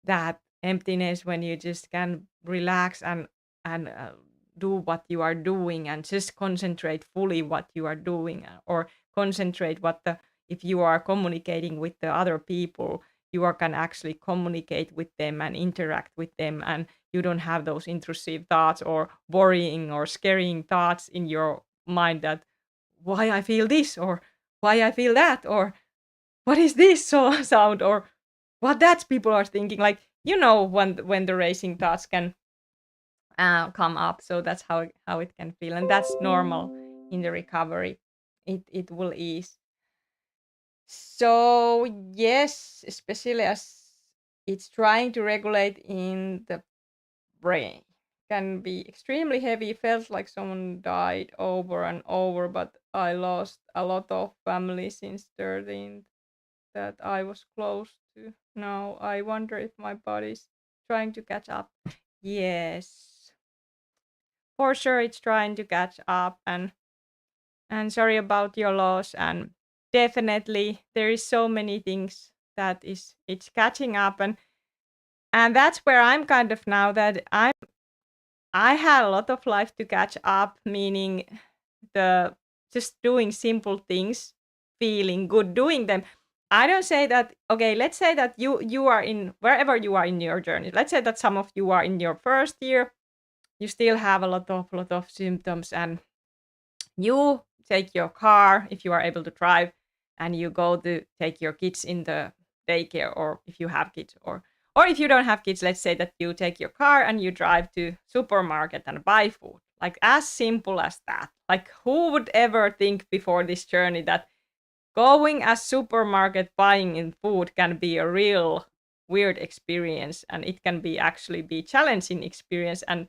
that emptiness when you just can relax and do what you are doing, and just concentrate fully what you are doing, or concentrate if you are communicating with the other people, can actually communicate with them and interact with them, and you don't have those intrusive thoughts or worrying or scaring thoughts in your mind, that why I feel this, or why I feel that, or what is this sound, or what that people are thinking, like when the racing thoughts can come up. So that's how it can feel, and that's normal in the recovery. It will ease. So yes, especially as it's trying to regulate in the brain, can be extremely heavy. Felt like someone died over and over, but I lost a lot of family since 13th that I was close to. Now I wonder if my body's trying to catch up. Yes, for sure it's trying to catch up, and sorry about your loss, and definitely there is so many things that it's catching up, and that's where I'm kind of now, that I had a lot of life to catch up, meaning the just doing simple things, feeling good doing them. I don't say that, okay, let's say that you are in wherever you are in your journey. Let's say that some of you are in your first year, you still have a lot of symptoms, and you take your car if you are able to drive, and you go to take your kids in the daycare, or if you have kids, or if you don't have kids, let's say that you take your car and you drive to supermarket and buy food. Like as simple as that. Like who would ever think before this journey that going a supermarket buying in food can be a real weird experience, and it can be actually be challenging experience, and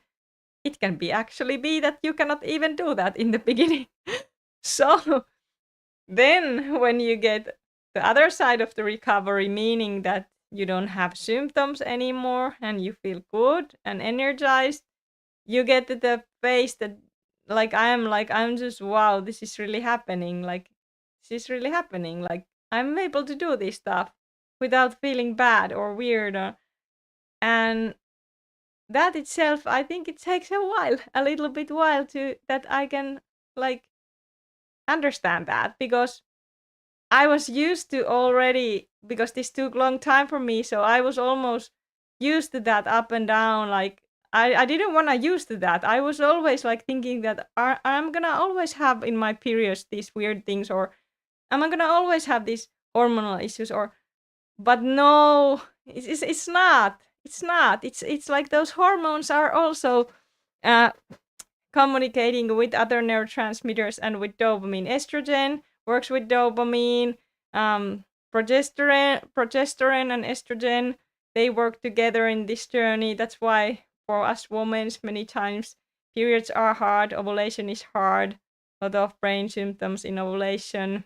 it can be actually be that you cannot even do that in the beginning. So then when you get the other side of the recovery, meaning that you don't have symptoms anymore and you feel good and energized, you get to the phase that I'm just, wow, this is really happening. Like, this is really happening. Like, I'm able to do this stuff without feeling bad or weird. And that itself, I think it takes a little bit while to that I can like understand that, because I was used to already, because this took long time for me, so I was almost used to that up and down. Like, I didn't want to use to that. I was always like thinking that I'm gonna always have in my periods these weird things, or am I gonna always have these hormonal issues, or but no, it's not. It's not. It's like those hormones are also uh, communicating with other neurotransmitters and with dopamine. Estrogen works with dopamine. Progesterone and estrogen, they work together in this journey. That's why for us women, many times periods are hard, ovulation is hard, a lot of brain symptoms in ovulation,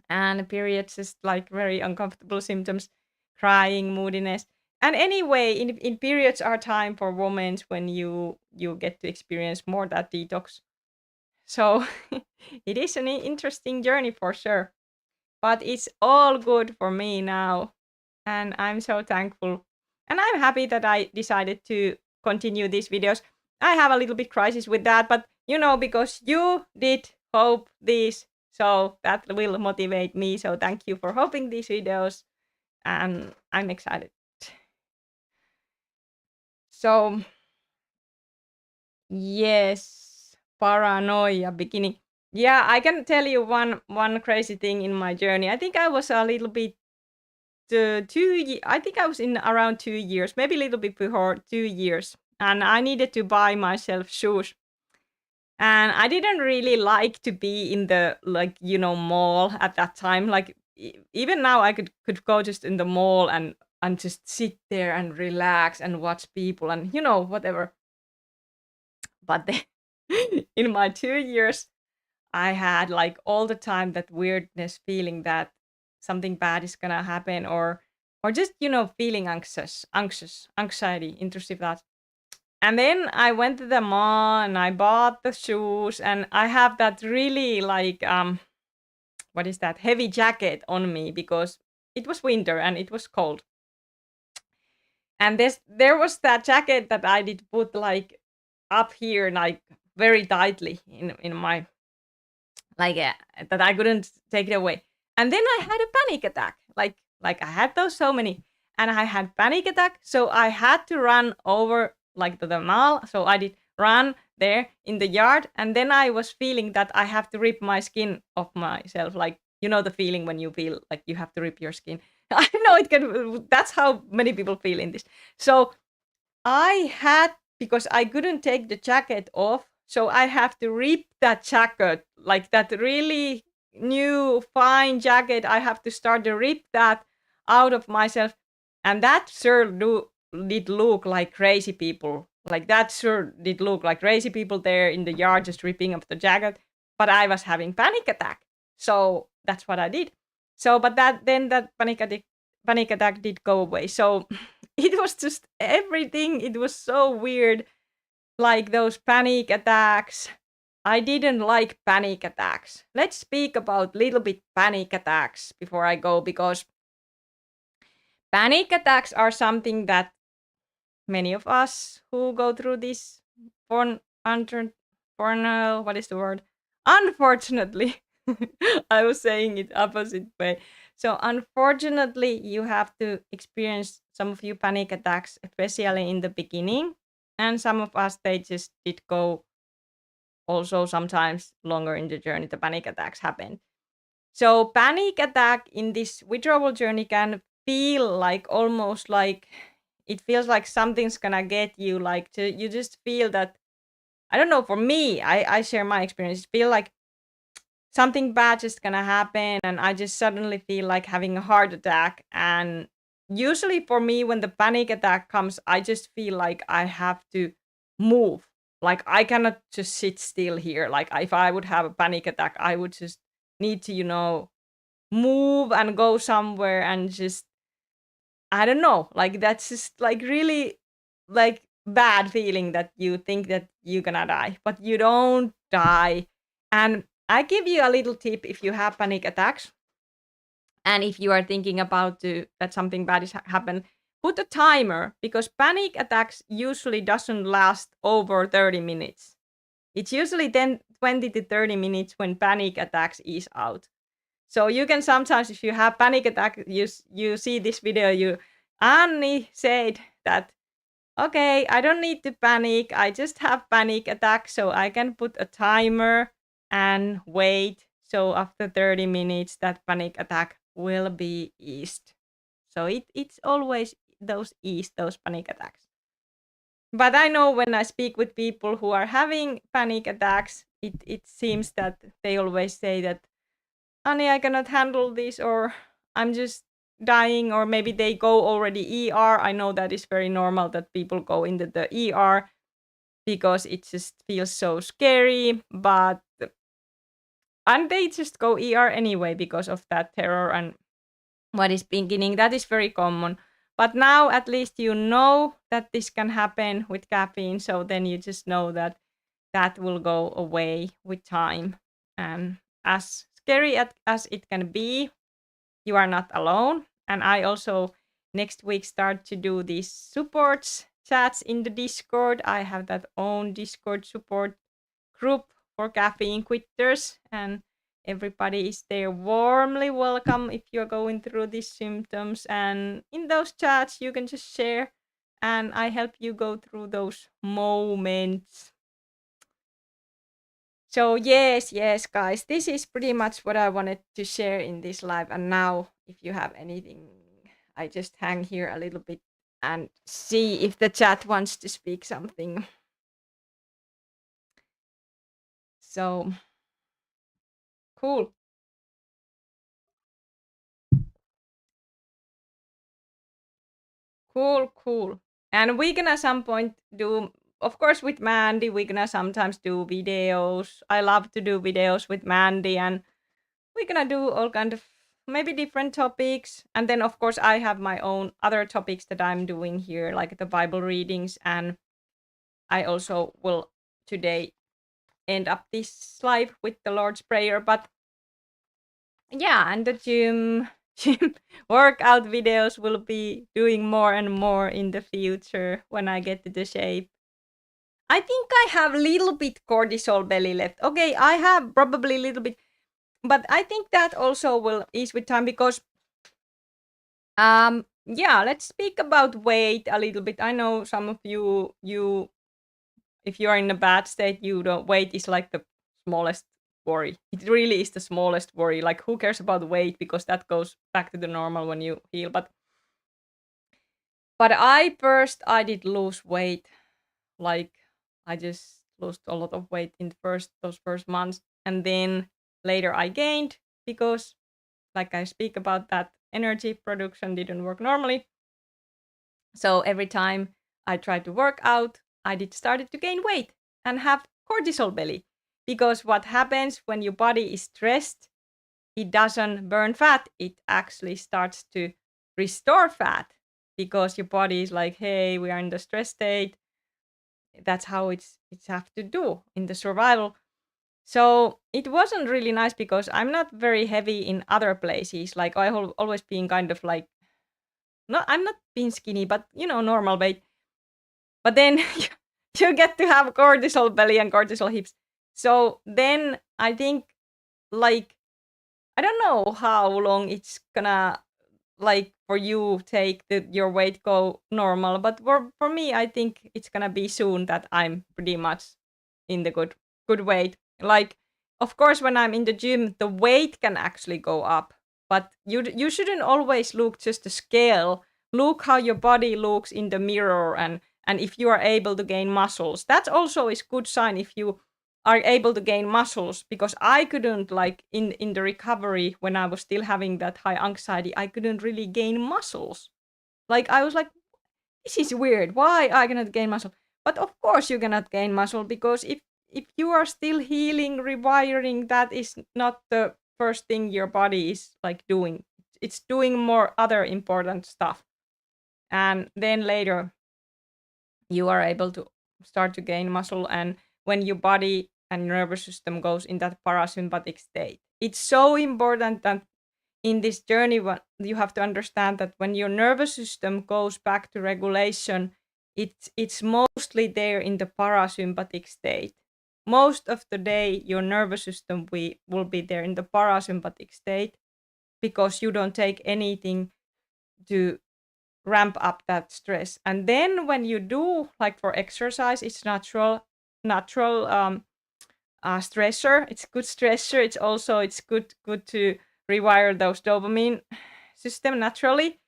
and periods is like very uncomfortable symptoms, crying, moodiness. And anyway, in periods are time for women when you get to experience more that detox. So it is an interesting journey for sure, but it's all good for me now, and I'm so thankful, and I'm happy that I decided to continue these videos. I have a little bit crisis with that, but because you did hope this, so that will motivate me. So thank you for hoping these videos, and I'm excited. So yes, paranoia beginning. Yeah, I can tell you one crazy thing in my journey. I think I was a little bit I think I was in around 2 years, maybe a little bit before 2 years, and I needed to buy myself shoes. And I didn't really like to be in the mall at that time. Like even now, I could go just in the mall and just sit there and relax and watch people and whatever. But then in my 2 years, I had like all the time that weirdness feeling that something bad is gonna happen, or just feeling anxiety, intrusive thoughts. And then I went to the mall and I bought the shoes, and I have that really like what is that, heavy jacket on me because it was winter and it was cold. And there was that jacket that I did put like up here, like very tightly in my that I couldn't take it away. And then I had a panic attack. Like I had those so many, and I had panic attack, so I had to run over like to the mall. So I did run there in the yard, and then I was feeling that I have to rip my skin off myself. Like the feeling when you feel like you have to rip your skin. I know it can. That's how many people feel in this. So I had, because I couldn't take the jacket off, so I have to rip that jacket, like that really new fine jacket. I have to start to rip that out of myself, and that sure did look like crazy people. Like that sure did look like crazy people there in the yard just ripping up the jacket. But I was having panic attack, so that's what I did. So, but that panic attack did go away. So it was just everything. It was so weird. Like those panic attacks. I didn't like panic attacks. Let's speak about little bit panic attacks before I go, because panic attacks are something that many of us who go through this what is the word? Unfortunately, I was saying it opposite way. So unfortunately, you have to experience some of you panic attacks, especially in the beginning. And some of us, they just did go also sometimes longer in the journey, the panic attacks happen. So panic attack in this withdrawal journey can feel like almost like, it feels like something's gonna get you, like you just feel that, I don't know, for me, I share my experience, feel like something bad is gonna happen, and I just suddenly feel like having a heart attack, and usually for me, when the panic attack comes, I just feel like I have to move. Like I cannot just sit still here. Like if I would have a panic attack, I would just need to, move and go somewhere and just, I don't know, like that's just like really like bad feeling that you think that you're gonna die, but you don't die. And I give you a little tip if you have panic attacks and if you are thinking about that something bad is happen, put a timer because panic attacks usually doesn't last over 30 minutes. It's usually 20 to 30 minutes when panic attacks is out. So you can sometimes, if you have panic attack, you see this video, Annie said that, okay, I don't need to panic. I just have panic attack, so I can put a timer and wait. So after 30 minutes, that panic attack will be eased. So it's always those panic attacks. But I know when I speak with people who are having panic attacks, it seems that they always say that, Annie, I cannot handle this, or I'm just dying, or maybe they go already ER. I know that is very normal that people go into the ER because it just feels so scary, and they just go ER anyway because of that terror and what is beginning. That is very common. But now at least you know that this can happen with caffeine, so then you just know that that will go away with time. And as scary as it can be, you are not alone. And I also next week start to do these supports chats in the Discord. I have that own Discord support group for caffeine quitters, and everybody is there warmly welcome if you're going through these symptoms. And in those chats, you can just share, and I help you go through those moments. So yes, guys, this is pretty much what I wanted to share in this live. And now, if you have anything, I just hang here a little bit and see if the chat wants to speak something. So, cool. Cool. And we're gonna some point do, of course, with Mandy, we're gonna sometimes do videos. I love to do videos with Mandy, and we're gonna do all kind of maybe different topics. And then of course I have my own other topics that I'm doing here, like the Bible readings, and I also will today end up this live with the Lord's Prayer. But yeah, and the gym workout videos will be doing more and more in the future when I get to the shape. I think I have a little bit cortisol belly left. Okay, I have probably a little bit, but I think that also will ease with time because yeah, let's speak about weight a little bit. I know some of you if you are in a bad state, you don't, weight is like the smallest worry. It really is the smallest worry. Like who cares about weight because that goes back to the normal when you heal. But I did lose weight. Like I just lost a lot of weight in those first months, and then later I gained because, like I speak about, that energy production didn't work normally. So every time I tried to work out, I started to gain weight and have cortisol belly. Because what happens when your body is stressed, it doesn't burn fat. It actually starts to restore fat because your body is like, hey, we are in the stress state. That's how it's have to do in the survival. So it wasn't really nice because I'm not very heavy in other places. Like I always been kind of like, I'm not being skinny, but normal weight. But then you get to have cortisol belly and cortisol hips. So then I think, like, I don't know how long it's gonna, like, for you take your weight go normal. But for me, I think it's gonna be soon that I'm pretty much in the good weight. Like, of course, when I'm in the gym, the weight can actually go up. But you shouldn't always look just the scale. Look how your body looks in the mirror, and if you are able to gain muscles. That also is good sign if you are able to gain muscles, because I couldn't, like, in the recovery when I was still having that high anxiety, I couldn't really gain muscles. Like I was like, this is weird. Why I cannot gain muscle? But of course you cannot gain muscle, because if you are still healing, rewiring, that is not the first thing your body is like doing. It's doing more other important stuff. And then later you are able to start to gain muscle, and when your body and nervous system goes in that parasympathetic state. It's so important that in this journey, what you have to understand, that when your nervous system goes back to regulation, it's mostly there in the parasympathetic state. Most of the day, your nervous system will be there in the parasympathetic state, because you don't take anything to ramp up that stress. And then when you do, like for exercise, it's natural stressor. It's good stressor. It's good to rewire those dopamine system naturally.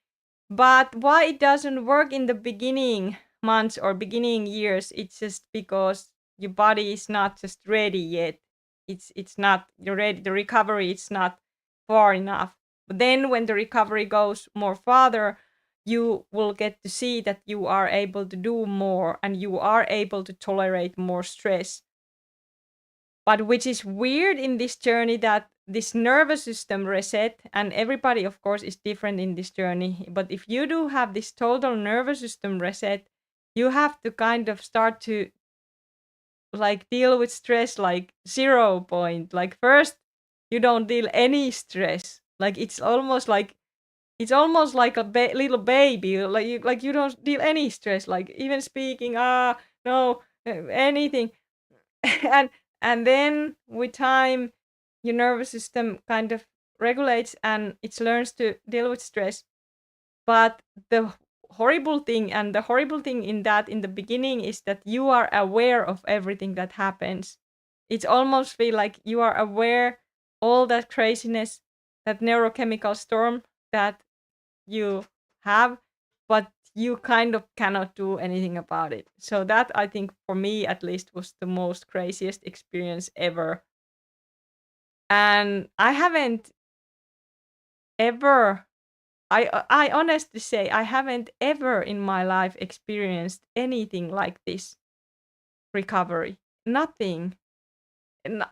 But why it doesn't work in the beginning months or beginning years? It's just because your body is not just ready yet. It's not ready. The recovery is not far enough. But then when the recovery goes more farther, you will get to see that you are able to do more and you are able to tolerate more stress. But which is weird in this journey, that this nervous system reset, and everybody of course is different in this journey, but if you do have this total nervous system reset, you have to kind of start to like deal with stress like 0 point. Like first you don't deal any stress. Like it's almost like a little baby. Like you don't deal any stress, like even speaking, no, anything. and and then with time your nervous system kind of regulates and it learns to deal with stress. But the horrible thing in that in the beginning is that you are aware of everything that happens. It's almost feel like you are aware all that craziness, that neurochemical storm that you have, but you kind of cannot do anything about it. So that, I think, for me at least, was the most craziest experience ever. And I haven't ever, I honestly say, I haven't ever in my life experienced anything like this recovery. Nothing.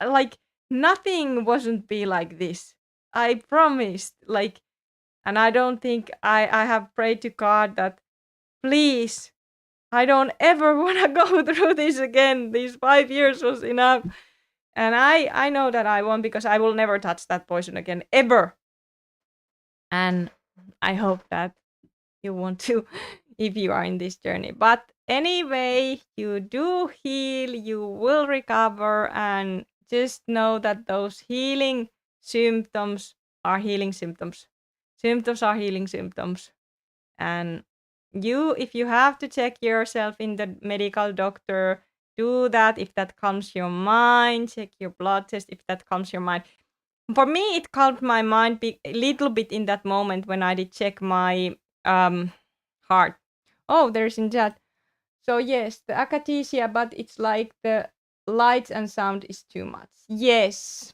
Like nothing wasn't be like this. I promised. Like, and I don't think I have prayed to God that please, I don't ever want to go through this again. These 5 years was enough. And I know that I won't, because I will never touch that poison again, ever. And I hope that you want to if you are in this journey. But anyway, you do heal, you will recover, and just know that those healing symptoms are healing symptoms. Symptoms are healing symptoms. And if you have to check yourself in the medical doctor, do that if that comes your mind. Check your blood test if that comes your mind. For me, it calmed my mind a little bit in that moment when I did check my heart. Oh, there's in chat. So yes, the akathisia, but it's like the lights and sound is too much. Yes,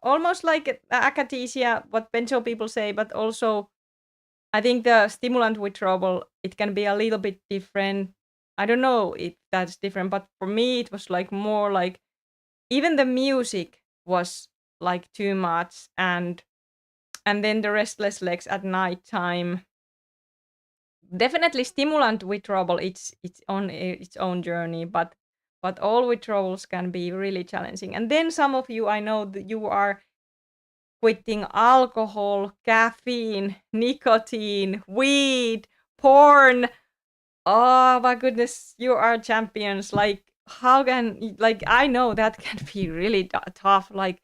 almost like akathisia, what benzo people say, but also I think the stimulant withdrawal, it can be a little bit different. I don't know if that's different, but for me it was like more like even the music was like too much, and then the restless legs at night time. Definitely stimulant withdrawal, it's on its own journey, but all withdrawals can be really challenging. And then some of you, I know that you are quitting alcohol, caffeine, nicotine, weed, porn. Oh my goodness, you are champions. Like how can, like I know that can be really tough. Like,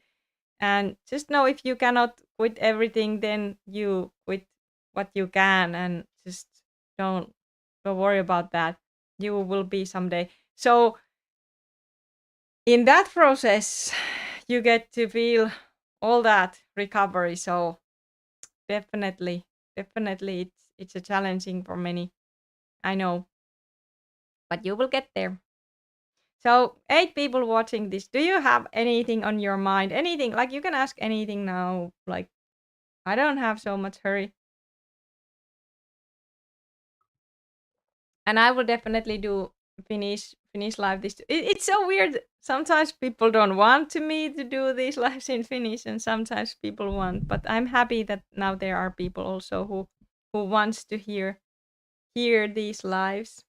and just know if you cannot quit everything, then you quit what you can, and just don't worry about that. You will be someday. So in that process, you get to feel all that recovery. So definitely it's a challenging for many, I know, but you will get there. So 8 people watching this, do you have anything on your mind? Anything, like you can ask anything now. Like I don't have so much hurry. And I will definitely do Finnish live. It's so weird. Sometimes people don't want me to do these lives in Finnish, and sometimes people want. But I'm happy that now there are people also who wants to hear these lives.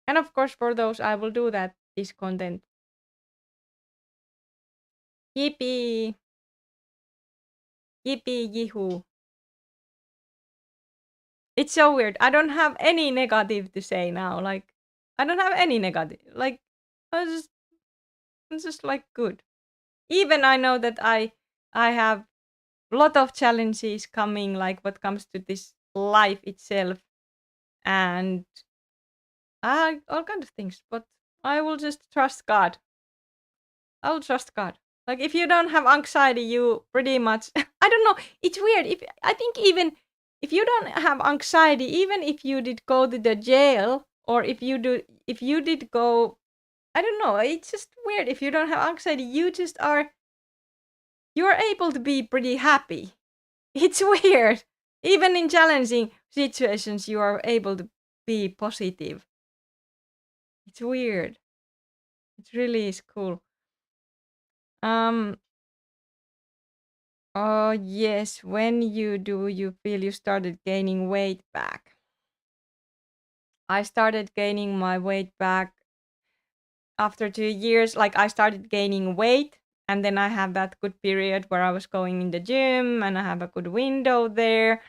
And of course, for those, I will do this content. Yippee! Yippee yihoo! It's so weird. I don't have any negative to say now. Like, I don't have any negative. Like, it's just like good. Even I know that I have a lot of challenges coming, like what comes to this life itself, and all kind of things. But I will just trust God. I will trust God. Like if you don't have anxiety, you pretty much I don't know. It's weird. If I think even if you don't have anxiety, even if you did go to the jail, or if you did go, I don't know. It's just weird. If you don't have anxiety, you're able to be pretty happy. It's weird. Even in challenging situations, you are able to be positive. It's weird. It really is cool. Oh, yes. When you feel you started gaining weight back? I started gaining my weight back after 2 years. Like I started gaining weight, and then I have that good period where I was going in the gym and I have a good window there.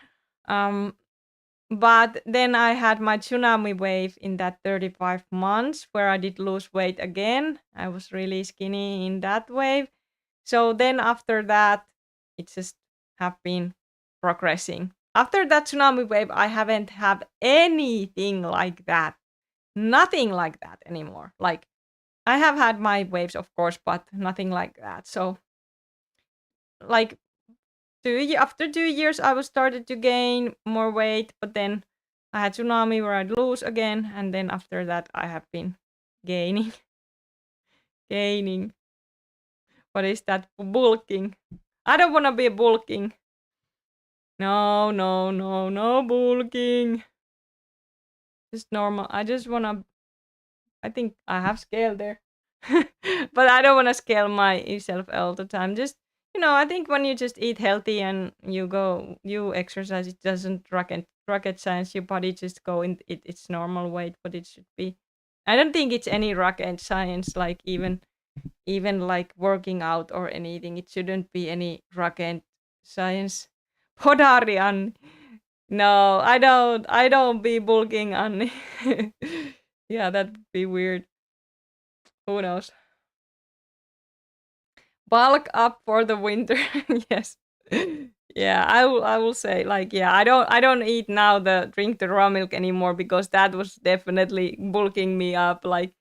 But then I had my tsunami wave in that 35 months where I did lose weight again. I was really skinny in that wave. So then after that, it just have been progressing. After that tsunami wave, I haven't had anything like that. Nothing like that anymore. Like I have had my waves, of course, but nothing like that. So like after 2 years, I was started to gain more weight, but then I had tsunami where I'd lose again, and then after that, I have been gaining, gaining. What is that? Bulking. I don't want to be bulking. No, no, no, no bulking. Just normal. I just want to. I think I have scale there, but I don't want to scale myself all the time. Just I think when you just eat healthy and you exercise, it doesn't rocket science. Your body just go in its normal weight, what it should be. I don't think it's any rocket science. Like even like working out or anything, it shouldn't be any rocket science. Podari, Anni. No, I don't be bulking, Anni. Yeah, that'd be weird. Who knows? Bulk up for the winter. Yes. Yeah, I will say like yeah, I don't eat now drink the raw milk anymore because that was definitely bulking me up. Like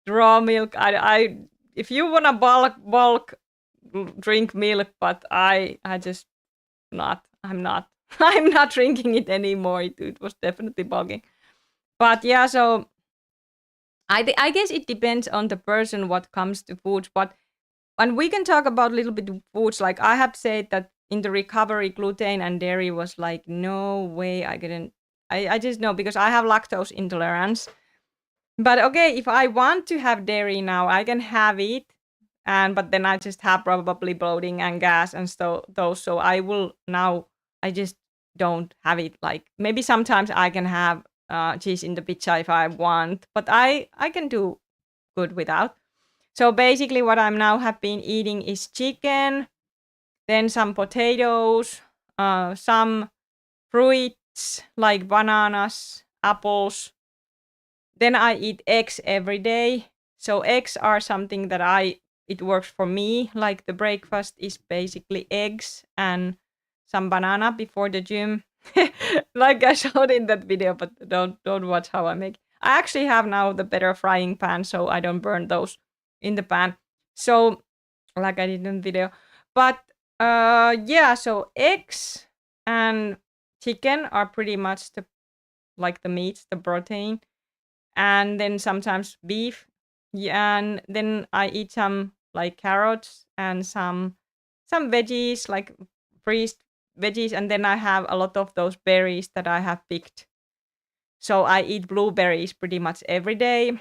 raw milk, I if you wanna bulk drink milk, but I just not. I'm not. I'm not drinking it anymore. It was definitely bulking. But yeah, so I guess it depends on the person what comes to foods, but and we can talk about a little bit of foods. Like I have said that in the recovery, gluten and dairy was like no way I couldn't. I just know because I have lactose intolerance. But okay, if I want to have dairy now, I can have it, but then I just have probably bloating and gas and those. So I will now. I just don't have it. Like maybe sometimes I can have cheese in the pizza if I want, but I can do good without. So basically, what I'm now have been eating is chicken, then some potatoes, some fruits like bananas, apples. Then I eat eggs every day. So eggs are something that it works for me. Like the breakfast is basically eggs and some banana before the gym. Like I showed in that video, but don't watch how I make. I actually have now the better frying pan, so I don't burn those in the pan. So like I did in the video. But yeah, so eggs and chicken are pretty much the meats, the protein, and then sometimes beef. Yeah, and then I eat some like carrots and some veggies like freezed veggies, and then I have a lot of those berries that I have picked So I eat blueberries pretty much every day.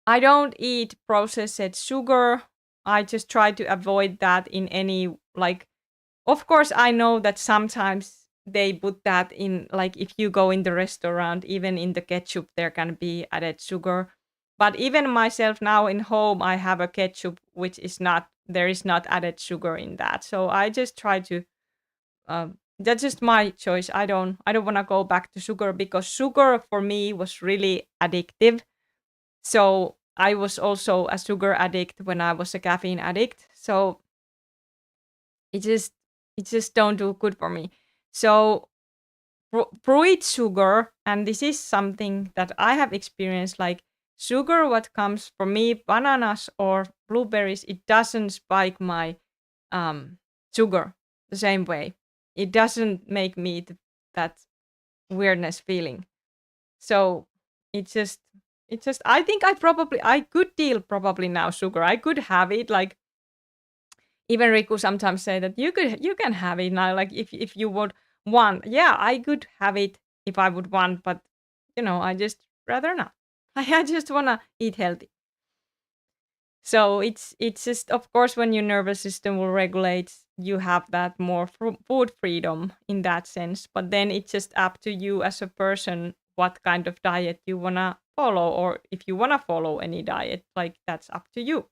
I don't eat processed sugar. I just try to avoid that in any, like, of course, I know that sometimes they put that in, like, if you go in the restaurant, even in the ketchup, there can be added sugar. But even myself now in home, I have a ketchup which is not, there is not added sugar in that. So I just try to, that's just my choice. I don't want to go back to sugar because sugar for me was really addictive. So I was also a sugar addict when I was a caffeine addict. So it just don't do good for me. So fruit sugar, and this is something that I have experienced, like sugar what comes from me, bananas or blueberries, it doesn't spike my sugar the same way. It doesn't make me that weirdness feeling. So it's just I think I could deal probably now sugar. I could have it, like even Riku sometimes say that you can have it now, like if you would want. Yeah, I could have it if I would want, but I just rather not. I just wanna eat healthy. So it's just, of course, when your nervous system will regulate, you have that more food freedom in that sense. But then it's just up to you as a person what kind of diet you wanna follow, or if you wanna follow any diet, like that's up to you.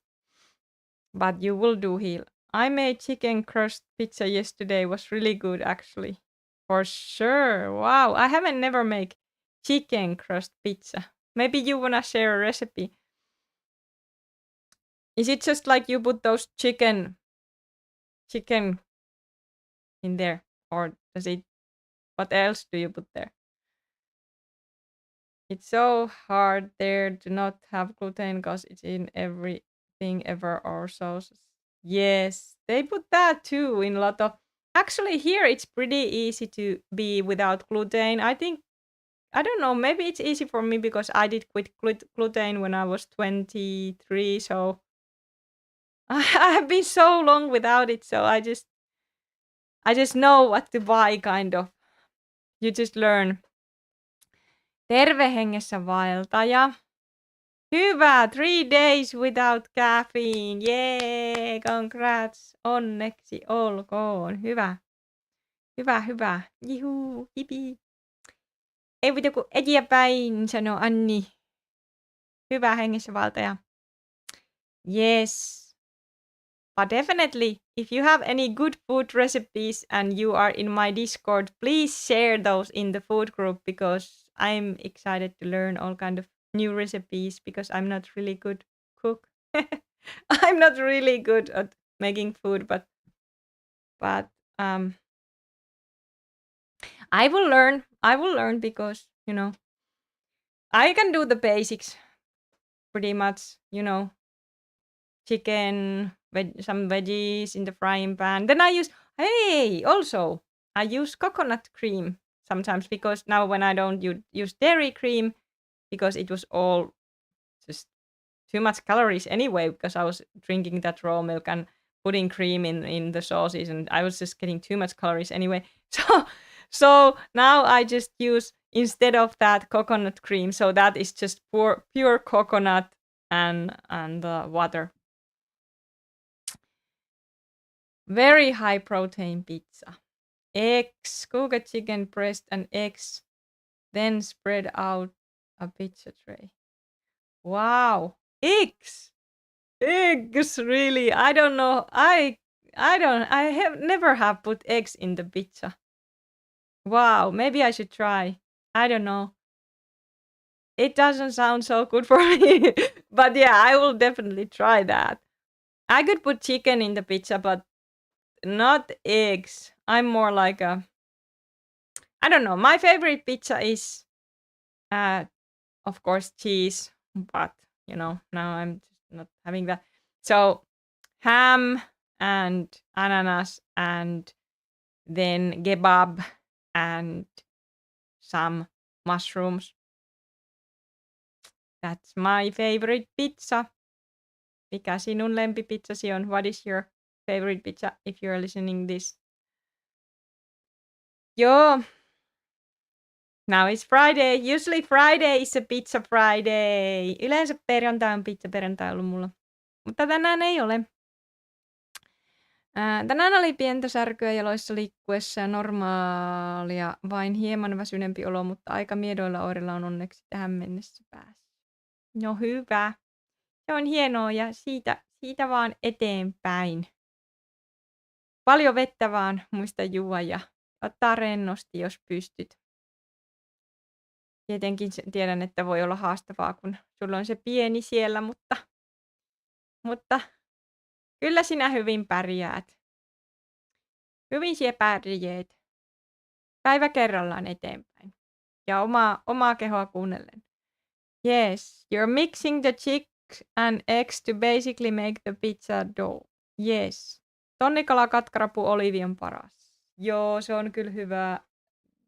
But you will do heal. I made chicken crust pizza yesterday. Was really good actually. For sure. Wow. I haven't never made chicken crust pizza. Maybe you wanna share a recipe. Is it just like you put those chicken in there? Or does it, what else do you put there? It's so hard there to not have gluten because it's in everything ever or sauces. Yes, they put that too in a lot of. Actually, here it's pretty easy to be without gluten. I think, I don't know, maybe it's easy for me because I did quit gluten when I was 23. So I have been so long without it. So I just know what to buy, kind of. You just learn. Terve hengessä vaeltaja. Hyvä, 3 days without caffeine. Jee, congrats. Onneksi olkoon. Hyvä. Hyvä, hyvä. Juhu, hipi. Ei muuta kuin eteenpäin, sanoo Anni. Hyvä hengessä vaeltaja. Yes. But definitely, if you have any good food recipes and you are in my Discord, please share those in the food group because I'm excited to learn all kind of new recipes because I'm not really good cook. I'm not really good at making food, but I will learn. I will learn because, I can do the basics pretty much, chicken, some veggies in the frying pan. Then also, I use coconut cream sometimes because now when I don't use dairy cream because it was all just too much calories anyway because I was drinking that raw milk and putting cream in the sauces and I was just getting too much calories anyway. So now I just use, instead of that, coconut cream. So that is just pure coconut and water. Very high protein pizza. Eggs, cooked chicken breast and eggs, then spread out a pizza tray. Wow, eggs, really? I don't know. I have never have put eggs in the pizza. Wow, maybe I should try. I don't know. It doesn't sound so good for me, but yeah, I will definitely try that. I could put chicken in the pizza, but not eggs. I'm more like I don't know. My favorite pizza is, of course, cheese, but now I'm just not having that. So ham and ananas and then kebab and some mushrooms. That's my favorite pizza. Mikä sinun lempipizzasi on? What is your favorite pizza if you're listening this? Joo. Now it's Friday. Usually Friday is a pizza Friday. Yleensä perjantai on pizza perjantai ollut mulla. Mutta tänään ei ole. Tänään oli pientä särkyä jaloissa liikkuessa ja normaalia, vain hieman väsynempi olo, mutta aika miedoilla oireilla on onneksi tähän mennessä päässyt. No hyvä. Se on hienoa ja siitä vaan eteenpäin. Paljon vettä vaan muista juua ja ottaa rennosti, jos pystyt. Tietenkin tiedän, että voi olla haastavaa, kun sulla on se pieni siellä, mutta kyllä sinä hyvin pärjäät. Hyvin sinä pärjäät. Päivä kerrallaan eteenpäin. Ja omaa kehoa kuunnellen. Yes, you're mixing the chicks and eggs to basically make the pizza dough. Yes. Tonnikala, katkarapu, oliivi on paras. Joo, se on kyllä hyvä.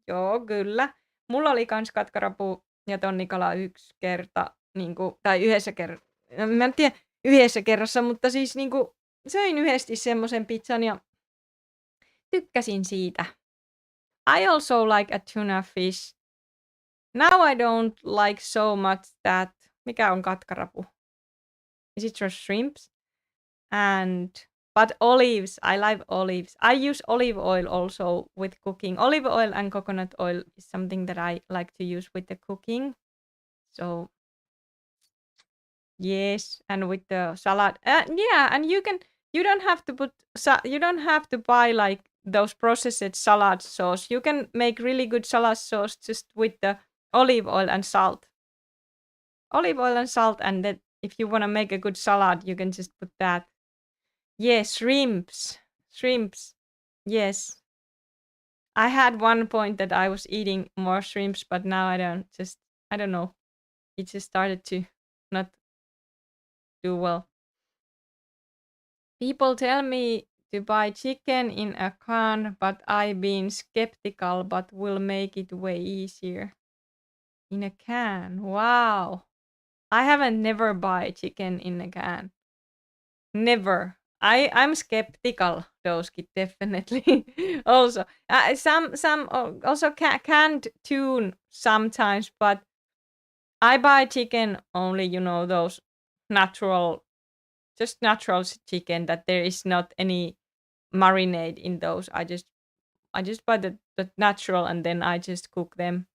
Joo, kyllä. Mulla oli kans katkarapu ja tonnikala yksi kerta, tai yhdessä kerrassa. Mä en tiedä yhdessä kerrassa, mutta siis söin yhdesti semmoisen pizzan ja tykkäsin siitä. I also like a tuna fish. Now I don't like so much that. Mikä on katkarapu? Is it just shrimps? But olives, I like olives. I use olive oil also with cooking. Olive oil and coconut oil is something that I like to use with the cooking. So yes, and with the salad. Yeah, and you don't have to buy like those processed salad sauce. You can make really good salad sauce just with the olive oil and salt. Olive oil and salt, and then if you want to make a good salad, you can just put that. Yes, shrimps. Yes. I had one point that I was eating more shrimps, but now I don't know. It just started to not do well. People tell me to buy chicken in a can, but I've been skeptical, but will make it way easier. In a can. Wow. I haven't never buy chicken in a can. Never. I'm skeptical, Doski, definitely. Also, some also canned tune sometimes, but I buy chicken only, those natural chicken that there is not any marinade in those. I just buy the natural and then I just cook them.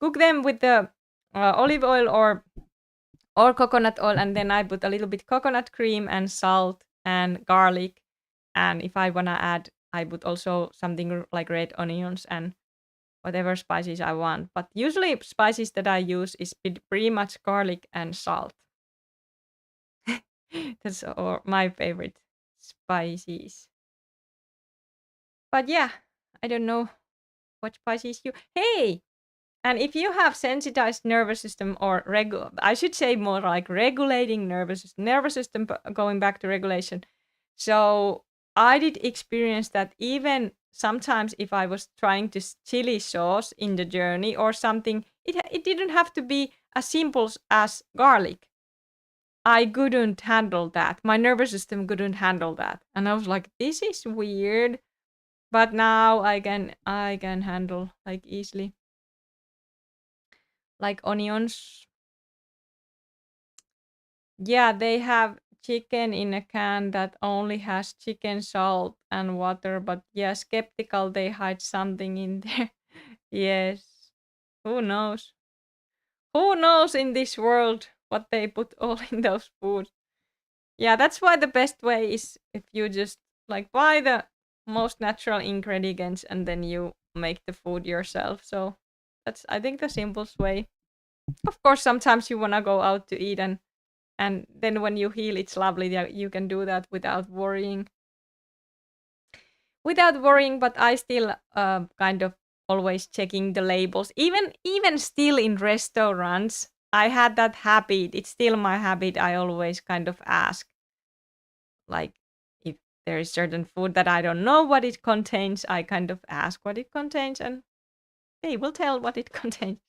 Cook them with the olive oil or coconut oil, and then I put a little bit coconut cream and salt and garlic, and if I wanna add, I put also something like red onions and whatever spices I want. But usually spices that I use is pretty much garlic and salt. That's my favorite spices. But yeah, I don't know what spices you. Hey, and if you have sensitized nervous system or I should say more like regulating nervous system, going back to regulation. So I did experience that even sometimes if I was trying to chili sauce in the journey or something, it didn't have to be as simple as garlic. I couldn't handle that. My nervous system couldn't handle that. And I was like, this is weird. But now I can handle like easily. Like onions. Yeah, they have chicken in a can that only has chicken, salt, and water. But yeah, skeptical they hide something in there. Yes. Who knows? Who knows in this world what they put all in those foods? Yeah, that's why the best way is if you just like buy the most natural ingredients and then you make the food yourself. So that's, I think, the simplest way. Of course, sometimes you want to go out to eat and then when you heal, it's lovely that you can do that without worrying. But I still kind of always checking the labels. Even still in restaurants, I had that habit. It's still my habit. I always kind of ask, like, if there is certain food that I don't know what it contains, I kind of ask what it contains, and they will tell what it contains.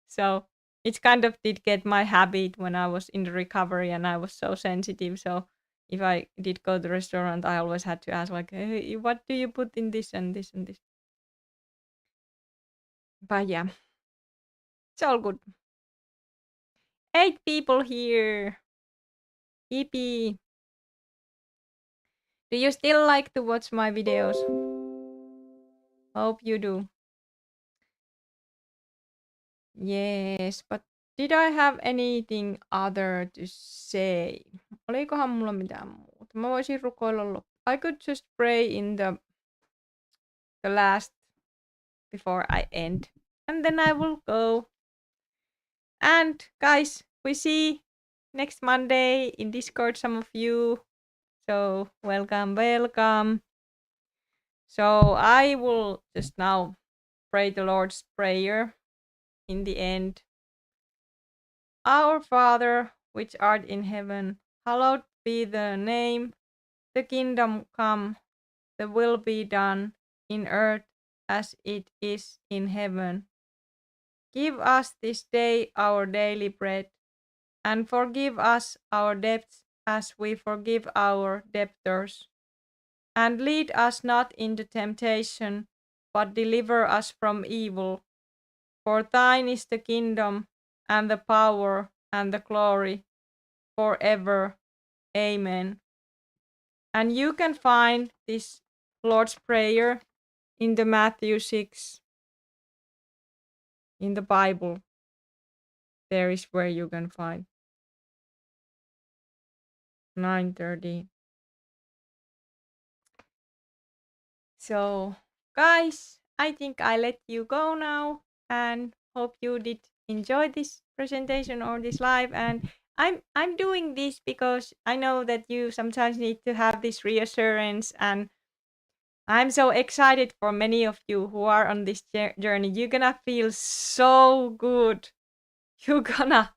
So it kind of did get my habit when I was in the recovery and I was so sensitive. So if I did go to the restaurant, I always had to ask, like, hey, what do you put in this and this and this? But yeah, It's all good. 8 people here. Yippee. Do you still like to watch my videos? Hope you do. Yes, but did I have anything other to say? Olikohan mulla mitään muuta? Mä voisin rukoilla I could just pray in the last before I end. And then I will go. And guys, we see next Monday in Discord, some of you. So welcome. So I will just now pray the Lord's Prayer in the end. Our Father, which art in heaven, hallowed be the name. The kingdom come, the will be done in earth as it is in heaven. Give us this day our daily bread, and forgive us our debts as we forgive our debtors. And lead us not into temptation, but deliver us from evil. For thine is the kingdom, and the power, and the glory, forever. Amen. And you can find this Lord's Prayer in the Matthew 6 in the Bible. There is where you can find 9:30. So, guys, I think I let you go now, and hope you did enjoy this presentation or this live. And I'm doing this because I know that you sometimes need to have this reassurance, and I'm so excited for many of you who are on this journey. You're gonna feel so good. You're gonna,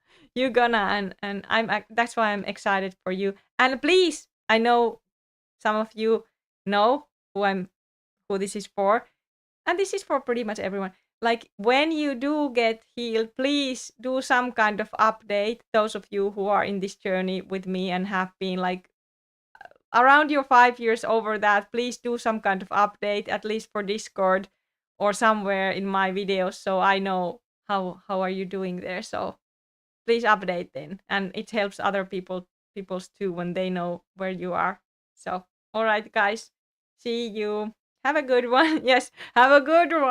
and that's why I'm excited for you. And please, I know some of you know who this is for, and this is for pretty much everyone. Like, when you do get healed, please do some kind of update. Those of you who are in this journey with me and have been like around your 5 years over that, please do some kind of update, at least for Discord or somewhere in my videos, so I know how are you doing there. So please update then, and it helps other people's too when they know where you are. So all right, guys, see you. Have a good one. Yes, have a good one.